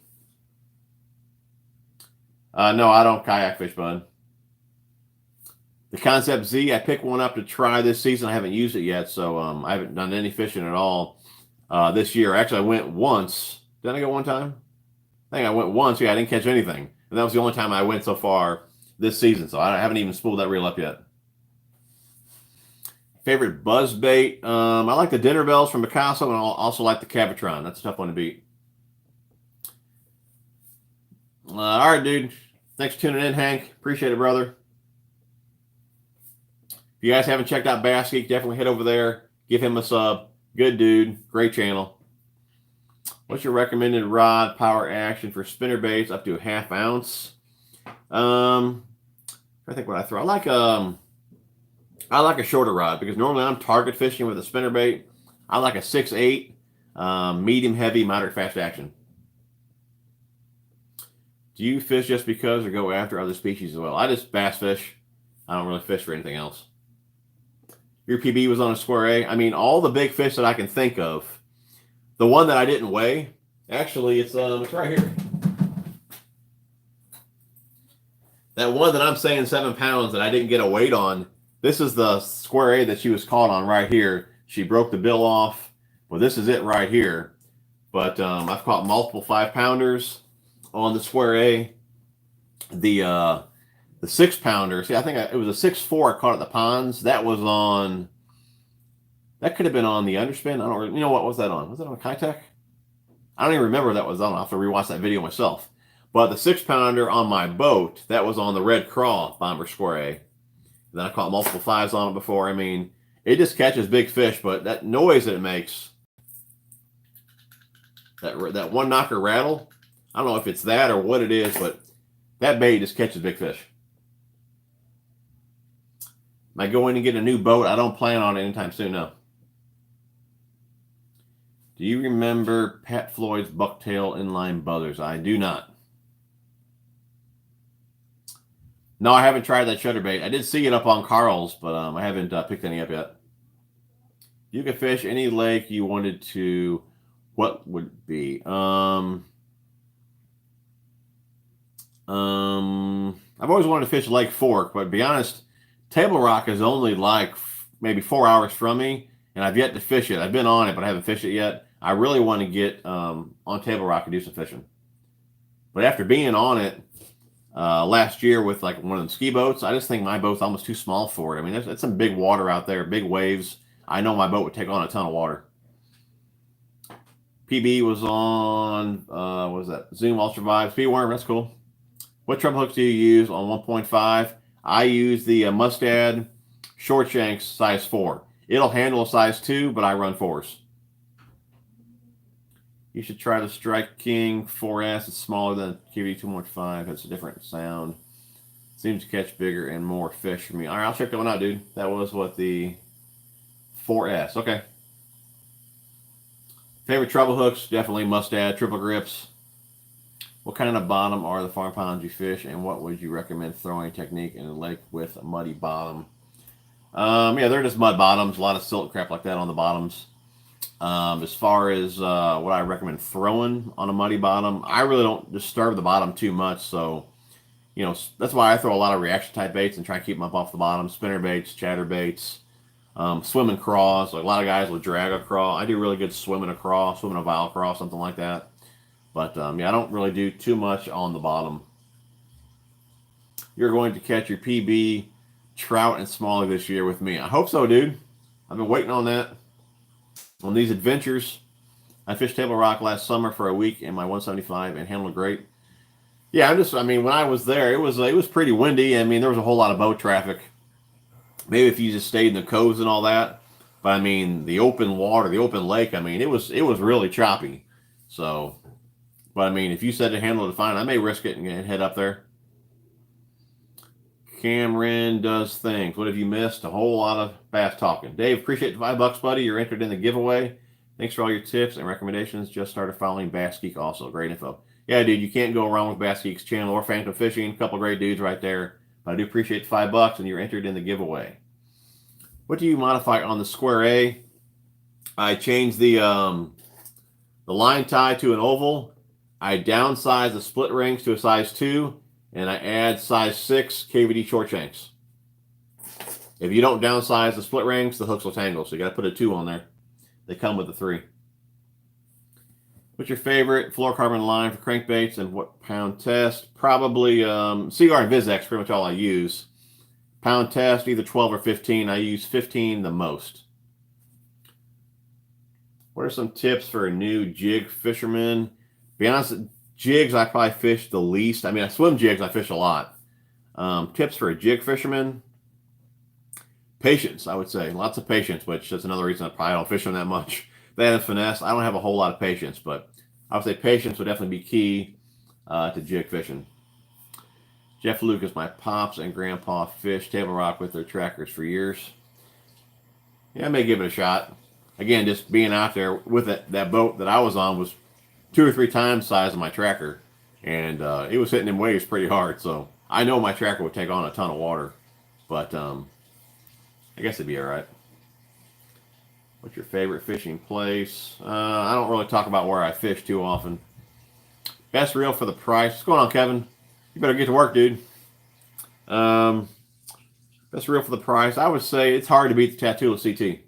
No, I don't kayak fish, bud. The Concept Z, I picked one up to try this season. I haven't used it yet, so I haven't done any fishing at all this year. Actually, I went once. Didn't I go one time? I think I went once. Yeah, I didn't catch anything. And that was the only time I went so far this season, so I haven't even spooled that reel up yet. Favorite buzz bait? I like the dinner bells from Picasso, and I also like the Cavatron. That's a tough one to beat. All right, dude. Thanks for tuning in, Hank. Appreciate it, brother. If you guys haven't checked out Bass Geek, definitely head over there. Give him a sub. Good dude. Great channel. What's your recommended rod power action for spinner baits up to a ½ ounce? I think what I throw. I like a shorter rod because normally I'm target fishing with a spinner bait. I like a 6/8, medium heavy, moderate fast action. Do you fish just because or go after other species as well? I just bass fish. I don't really fish for anything else. Your PB was on a square A. I mean, all the big fish that I can think of. The one that I didn't weigh, actually, it's right here. That one that I'm saying 7 pounds that I didn't get a weight on, this is the square A that she was caught on right here. She broke the bill off. Well, this is it right here. But I've caught multiple 5-pounders on the square A. The 6-pounder, see, I think it was a 6.4 I caught at the ponds. That was on, that could have been on the underspin. I don't really, you know, what was that on? Was it on Kitech? I don't even remember what that was on. I'll have to rewatch that video myself. But the 6-pounder on my boat, that was on the Red Craw Bomber Square A. Then I caught multiple 5s on it before. I mean, it just catches big fish, but that noise that it makes, that one knocker rattle, I don't know if it's that or what it is, but that bait just catches big fish. Am I going to get a new boat? I don't plan on it anytime soon, no. Do you remember Pat Floyd's bucktail inline buzzers? I do not. No, I haven't tried that shutter bait. I did see it up on Karl's, but I haven't picked any up yet. You could fish any lake you wanted to. What would it be? I've always wanted to fish Lake Fork, but to be honest, Table Rock is only like maybe 4 hours from me, and I've yet to fish it. I've been on it, but I haven't fished it yet. I really want to get on Table Rock and do some fishing. But after being on it last year with like one of them ski boats, I just think my boat's almost too small for it. I mean, there's some big water out there, big waves. I know my boat would take on a ton of water. PB was on, what was that? Zoom Ultra Vibe. Speed worm, that's cool. What treble hooks do you use on 1.5? I use the Mustad Short Shanks size 4. It'll handle a size 2, but I run 4s. You should try the Strike King 4S. It's smaller than QV 2.5. It's a different sound. Seems to catch bigger and more fish for me. All right, I'll check that one out, dude. That was what, the 4S. Okay. Favorite treble hooks? Definitely Mustad Triple Grips. What kind of bottom are the farm ponds you fish, and what would you recommend throwing technique in a lake with a muddy bottom? Yeah, they're just mud bottoms. A lot of silt crap like that on the bottoms. As far as what I recommend throwing on a muddy bottom, I really don't disturb the bottom too much. So, you know, that's why I throw a lot of reaction type baits and try to keep them up off the bottom. Spinner baits, chatter baits, swimming craws. Like a lot of guys will drag a craw. I do really good swimming a craw, swimming a vial craw, something like that. But yeah, I don't really do too much on the bottom. You're going to catch your PB trout and smallie this year with me. I hope so, dude. I've been waiting on that. On these adventures, I fished Table Rock last summer for a week in my 175 and handled great. Yeah, I mean, when I was there, it was pretty windy. I mean, there was a whole lot of boat traffic. Maybe if you just stayed in the coves and all that. But I mean, the open water, the open lake, I mean, it was really choppy. So, but I mean, if you said to handle it fine, I may risk it and head up there. Cameron does things. What have you missed? A whole lot of bass talking. Dave, appreciate the $5, buddy. You're entered in the giveaway. Thanks for all your tips and recommendations. Just started following Bass Geek also. Great info. Yeah, dude, you can't go wrong with Bass Geeks channel or Phantom Fishing. A couple great dudes right there. But I do appreciate the $5 and you're entered in the giveaway. What do you modify on the Square A? I changed the line tie to an oval. I downsize the split rings to a size 2, and I add size 6 KVD short shanks. If you don't downsize the split rings, the hooks will tangle, so you got to put a 2 on there. They come with a 3. What's your favorite fluorocarbon line for crankbaits and what pound test? Probably Cigar and Vizex, pretty much all I use. Pound test, either 12 or 15. I use 15 the most. What are some tips for a new jig fisherman? Be honest, jigs I probably fish the least. I mean, I swim jigs, I fish a lot. Tips for a jig fisherman? Patience, I would say. Lots of patience, which that's another reason I probably don't fish them that much. That and finesse, I don't have a whole lot of patience, but I would say patience would definitely be key to jig fishing. Jeff Lucas, my pops and grandpa fished table rock with their trackers for years. Yeah, I may give it a shot. Again, just being out there with it, that boat that I was on was 2 or 3 times the size of my tracker, and it was hitting them waves pretty hard, so I know my tracker would take on a ton of water, but I guess it'd be all right. What's your favorite fishing place? I don't really talk about where I fish too often. Best reel for the price. What's going on, Kevin? You better get to work, dude. Best reel for the price. I would say it's hard to beat the Tatula CT.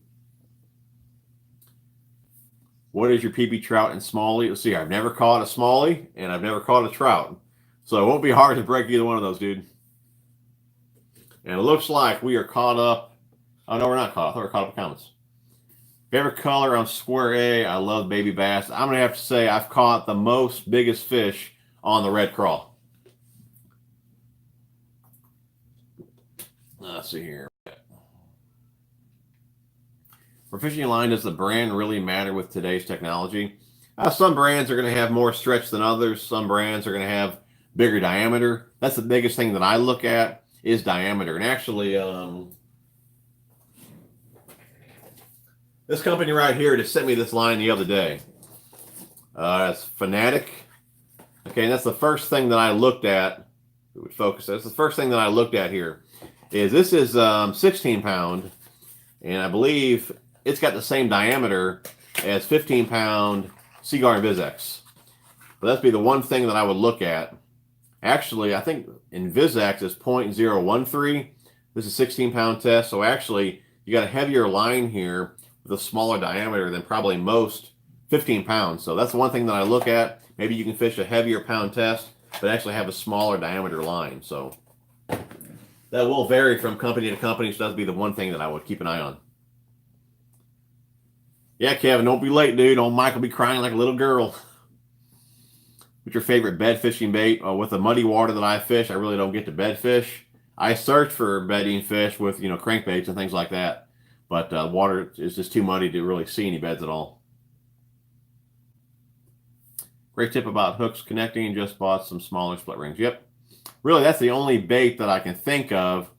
What is your PB trout and smallie? Let's see, I've never caught a smallie, and I've never caught a trout. So it won't be hard to break either one of those, dude. And it looks like we are caught up. Oh, no, we're not caught up. I thought we were caught up in comments. Favorite color on Square A? I love baby bass. I'm going to have to say I've caught the most biggest fish on the red crawl. Let's see here. For fishing line, does the brand really matter with today's technology? Some brands are going to have more stretch than others. Some brands are going to have bigger diameter. That's the biggest thing that I look at is diameter. And actually, this company right here just sent me this line the other day. It's Fanatic. Okay, and that's the first thing that I looked at. It would focus. That's the first thing that I looked at here. This is 16 pound, and I believe it's got the same diameter as 15 pound Cigar and Vizex. But that'd be the one thing that I would look at. Actually, I think in Vizex is 0.013. This is 16 pound test. So actually, you got a heavier line here with a smaller diameter than probably most 15 pounds. So that's the one thing that I look at. Maybe you can fish a heavier pound test, but actually have a smaller diameter line. So that will vary from company to company. So that'd be the one thing that I would keep an eye on. Yeah, Kevin, don't be late, dude. Old Mike will be crying like a little girl. What's your favorite bed fishing bait? With the muddy water that I fish, I really don't get to bed fish. I search for bedding fish with, crankbaits and things like that. But water is just too muddy to really see any beds at all. Great tip about hooks connecting. Just bought some smaller split rings. Yep. Really, that's the only bait that I can think of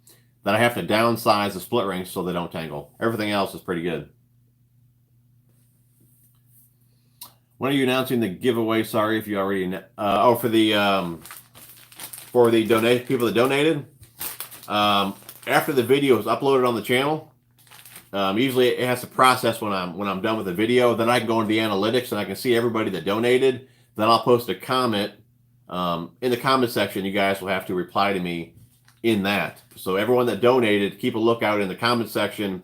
that I have to downsize the split rings so they don't tangle. Everything else is pretty good. When are you announcing the giveaway? Sorry if you already for the donate people that donated. After the video is uploaded on the channel, usually it has to process when I'm done with the video. Then I can go into the analytics and I can see everybody that donated. Then I'll post a comment in the comment section. You guys will have to reply to me in that. So everyone that donated, keep a lookout in the comment section.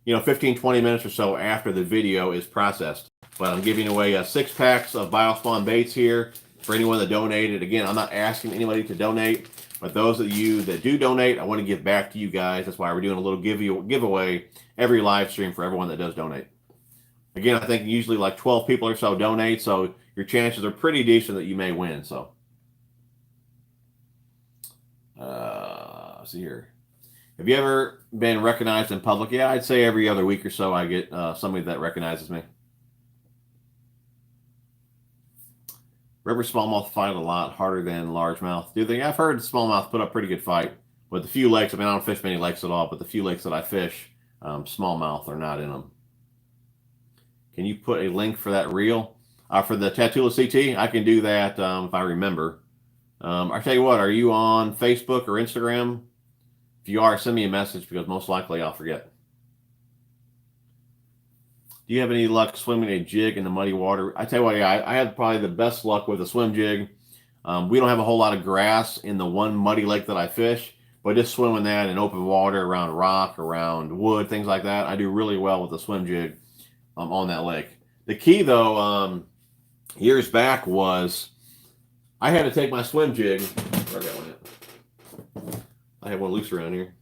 15-20 minutes or so after the video is processed. But I'm giving away 6 packs of Biospawn baits here for anyone that donated. Again, I'm not asking anybody to donate, but those of you that do donate, I want to give back to you guys. That's why we're doing a little giveaway every live stream for everyone that does donate. Again, I think usually like 12 people or so donate, so your chances are pretty decent that you may win. So, let's see here. Have you ever been recognized in public? Yeah, I'd say every other week or so I get somebody that recognizes me. River smallmouth fight a lot harder than largemouth. Do they? I've heard smallmouth put up a pretty good fight. But the few lakes, I don't fish many lakes at all, but the few lakes that I fish, smallmouth are not in them. Can you put a link for that reel? For the Tatula CT, I can do that if I remember. I tell you what, are you on Facebook or Instagram? If you are, send me a message because most likely I'll forget. Do you have any luck swimming a jig in the muddy water? I tell you what, yeah, I had probably the best luck with a swim jig. We don't have a whole lot of grass in the one muddy lake that I fish, but just swimming that in open water, around rock, around wood, things like that, I do really well with the swim jig on that lake. The key, though, years back was I had to take my swim jig. Where I got one at? I have one loose around here.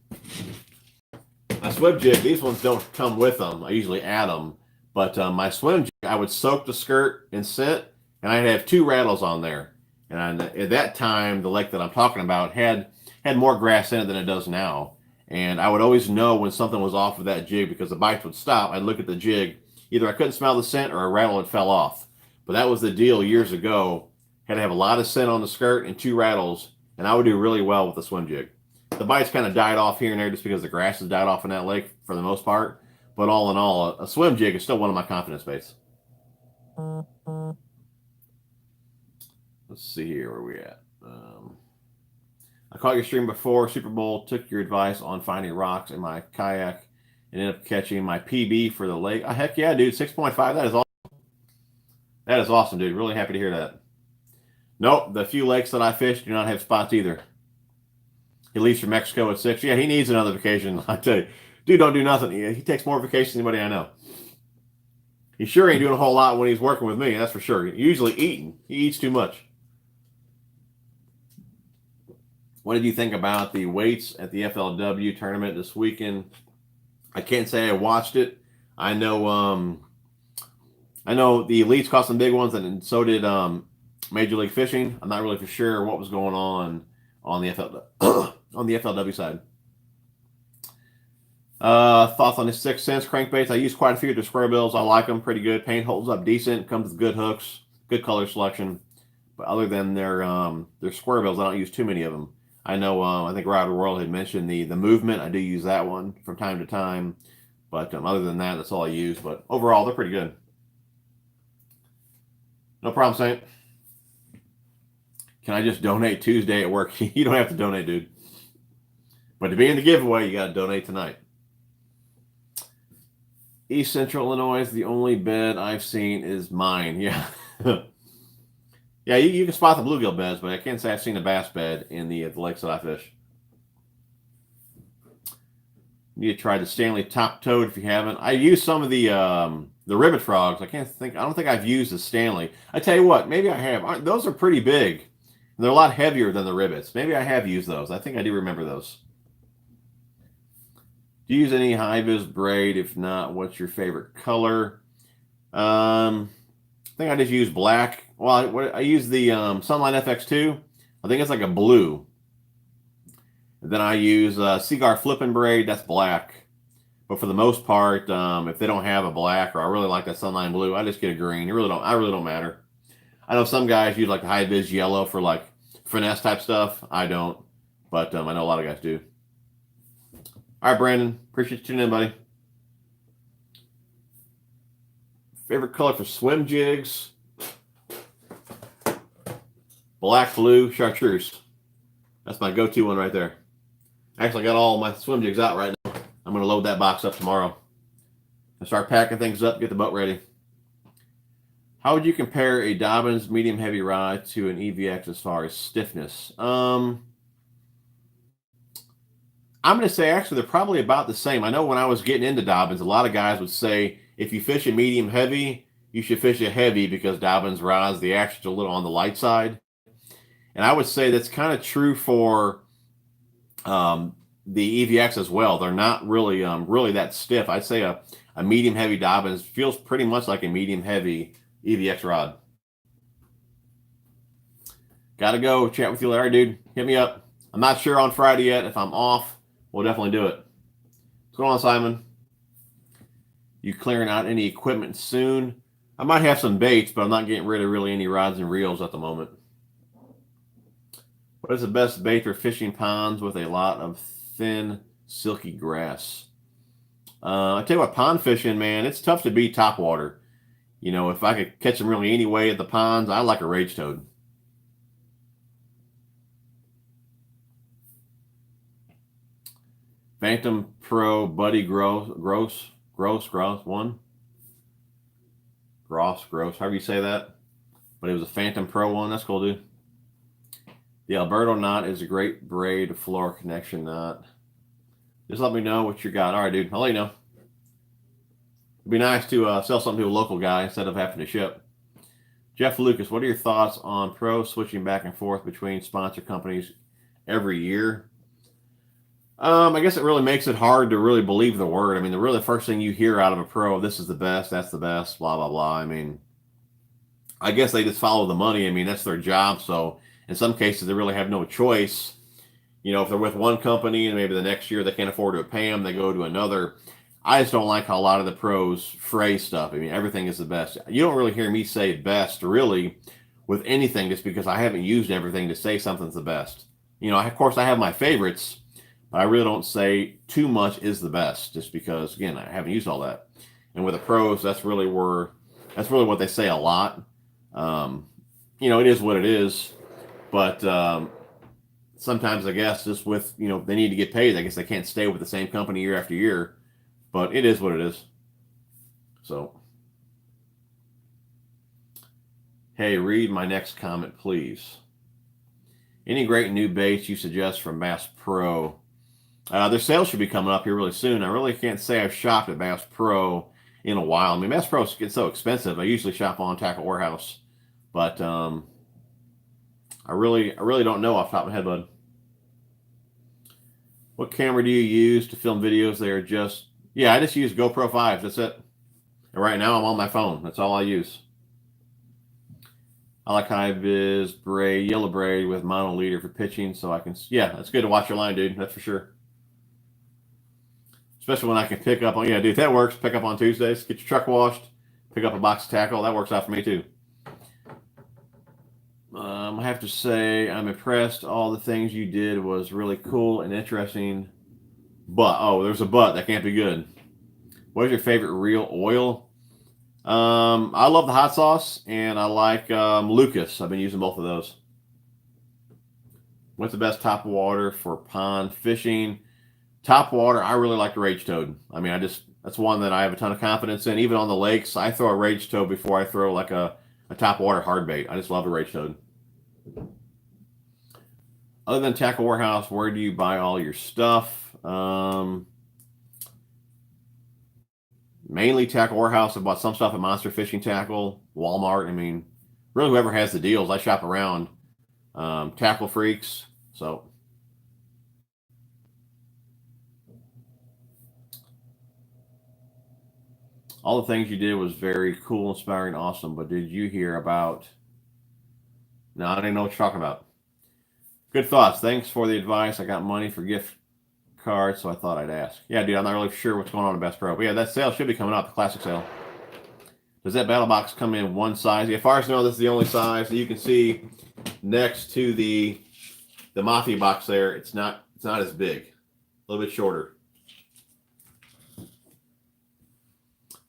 My swim jig, these ones don't come with them. I usually add them. But my swim jig, I would soak the skirt in scent, and I'd have 2 rattles on there. And at that time, the lake that I'm talking about had more grass in it than it does now. And I would always know when something was off of that jig because the bites would stop. I'd look at the jig. Either I couldn't smell the scent or a rattle had fell off. But that was the deal years ago. Had to have a lot of scent on the skirt and 2 rattles, and I would do really well with the swim jig. The bites kind of died off here and there just because the grass has died off in that lake for the most part. But all in all, a swim jig is still one of my confidence baits. Let's see here where we at. I caught your stream before Super Bowl, took your advice on finding rocks in my kayak, and ended up catching my PB for the lake. Oh, heck yeah, dude, 6.5. That is awesome. That is awesome, dude. Really happy to hear that. Nope, the few lakes that I fish do not have spots either. He leaves for Mexico at 6. Yeah, he needs another vacation. I tell you, dude, don't do nothing. He takes more vacations than anybody I know. He sure ain't doing a whole lot when he's working with me, that's for sure. Usually eating. He eats too much. What did you think about the weights at the FLW tournament this weekend? I can't say I watched it. I know the elites caught some big ones, and so did Major League Fishing. I'm not really for sure what was going on the FLW side. Thoughts on the 6 cents crankbaits? I use quite a few of the square bills. I like them pretty good. Paint holds up decent. Comes with good hooks, good color selection. But other than their square bills, I don't use too many of them. I know. I think Ryder World had mentioned the movement. I do use that one from time to time. But other than that, that's all I use. But overall, they're pretty good. No problem, Saint. Can I just donate Tuesday at work? You don't have to donate, dude. But to be in the giveaway, you got to donate tonight. East Central Illinois, the only bed I've seen is mine. Yeah. Yeah, you can spot the bluegill beds, but I can't say I've seen a bass bed in the lakes that I fish. You need to try the Stanley Top Toad if you haven't. I used some of the ribbit frogs. I don't think I've used the Stanley. I tell you what, maybe I have. Those are pretty big. They're a lot heavier than the ribbits. Maybe I have used those. I think I do remember those. Do you use any high-vis braid? If not, what's your favorite color? I think I just use black. Well, I use the Sunline FX2. I think it's like a blue. And then I use Seagar flipping braid. That's black. But for the most part, if they don't have a black, or I really like that Sunline blue, I just get a green. I really don't matter. I know some guys use like the high-vis yellow for like finesse type stuff. I don't. But I know a lot of guys do. All right, Brandon. Appreciate you tuning in, buddy. Favorite color for swim jigs? Black, blue, chartreuse. That's my go-to one right there. Actually, I got all my swim jigs out right now. I'm going to load that box up tomorrow and start packing things up, get the boat ready. How would you compare a Dobbins medium heavy rod to an EVX as far as stiffness? I'm going to say actually they're probably about the same. I know when I was getting into Dobbins, a lot of guys would say if you fish a medium heavy, you should fish a heavy because Dobbins rods, the action's a little on the light side. And I would say that's kind of true for the EVX as well. They're not really that stiff. I'd say a medium heavy Dobbins feels pretty much like a medium heavy EVX rod. Gotta go. Chat with you later, dude. Hit me up. I'm not sure on Friday yet. If I'm off, we'll definitely do it. What's going on, Simon? You clearing out any equipment soon? I might have some baits, but I'm not getting rid of really any rods and reels at the moment. What is the best bait for fishing ponds with a lot of thin, silky grass? I tell you what, pond fishing, man, it's tough to beat topwater. You know, if I could catch them really anyway at the ponds, I like a rage toad. Phantom Pro Buddy Gross 1. Gross, however you say that. But it was a Phantom Pro one. That's cool, dude. The Alberto knot is a great braid to floor connection knot. Just let me know what you got. All right, dude. I'll let you know. It'd be nice to sell something to a local guy instead of having to ship. Jeff Lucas, what are your thoughts on pros switching back and forth between sponsor companies every year? I guess it really makes it hard to really believe the word. I mean, the first thing you hear out of a pro, this is the best, that's the best, blah, blah, blah. I mean, I guess they just follow the money. I mean, that's their job. So in some cases, they really have no choice. You know, if they're with one company and maybe the next year they can't afford to pay them, they go to another. I just don't like how a lot of the pros phrase stuff. I mean, everything is the best. You don't really hear me say best, really, with anything just because I haven't used everything to say something's the best. You know, of course, I have my favorites, but I really don't say too much is the best just because, again, I haven't used all that. And with the pros, that's really what they say a lot. You know, it is what it is. But sometimes I guess just with, you know, they need to get paid. I guess they can't stay with the same company year after year. But it is what it is. So, hey, read my next comment, please. Any great new baits you suggest from Bass Pro? Their sales should be coming up here really soon. I really can't say I've shopped at Bass Pro in a while. I mean, Bass Pro gets so expensive. I usually shop on Tackle Warehouse. But I really don't know off the top of my head, bud. What camera do you use to film videos? They are just... Yeah, I just use GoPro 5. That's it. And right now, I'm on my phone. That's all I use. I like high-vis braid, yellow braid with mono leader for pitching, so I can... Yeah, that's good to watch your line, dude. That's for sure. Especially when I can pick up on... Yeah, dude, that works. Pick up on Tuesdays. Get your truck washed. Pick up a box of tackle. That works out for me, too. I have to say, I'm impressed. All the things you did was really cool and interesting. But, oh, there's a but. That can't be good. What is your favorite reel oil? I love the hot sauce, and I like Lucas. I've been using both of those. What's the best top water for pond fishing? Top water, I really like the Rage Toad. I mean, that's one that I have a ton of confidence in. Even on the lakes, I throw a Rage Toad before I throw like a top water hard bait. I just love a Rage Toad. Other than Tackle Warehouse, where do you buy all your stuff? Mainly Tackle Warehouse. I bought some stuff at Monster Fishing Tackle, Walmart. I mean, really whoever has the deals. I shop around. Tackle Freaks. So all the things you did was very cool, inspiring, awesome. But did you hear about... No, I didn't know what you're talking about. Good thoughts. Thanks for the advice. I got money for gift cards, so I thought I'd ask. Yeah, dude, I'm not really sure what's going on in Bass Pro. But yeah, that sale should be coming up, the classic sale. Does that battle box come in one size? Yeah, as far as I know, this is the only size that you can see next to the Mafia box there. It's not as big. A little bit shorter.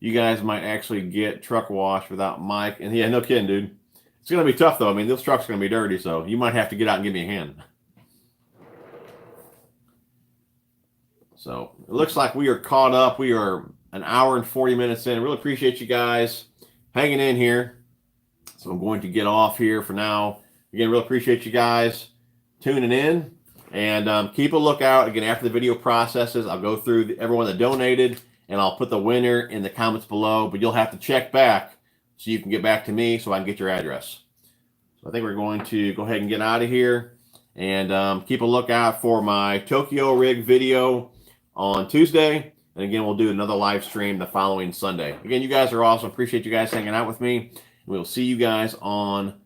You guys might actually get truck wash without Mike. And yeah, no kidding, dude. It's going to be tough, though. I mean, this truck's going to be dirty, so you might have to get out and give me a hand. So it looks like we are caught up. We are an hour and 40 minutes in. I really appreciate you guys hanging in here. So I'm going to get off here for now. Again, really appreciate you guys tuning in. And keep a lookout. Again, after the video processes, I'll go through everyone that donated, and I'll put the winner in the comments below. But you'll have to check back so you can get back to me so I can get your address. So I think we're going to go ahead and get out of here. And keep a lookout for my Tokyo rig video on Tuesday. And again, we'll do another live stream the following Sunday. Again, you guys are awesome. Appreciate you guys hanging out with me. We'll see you guys on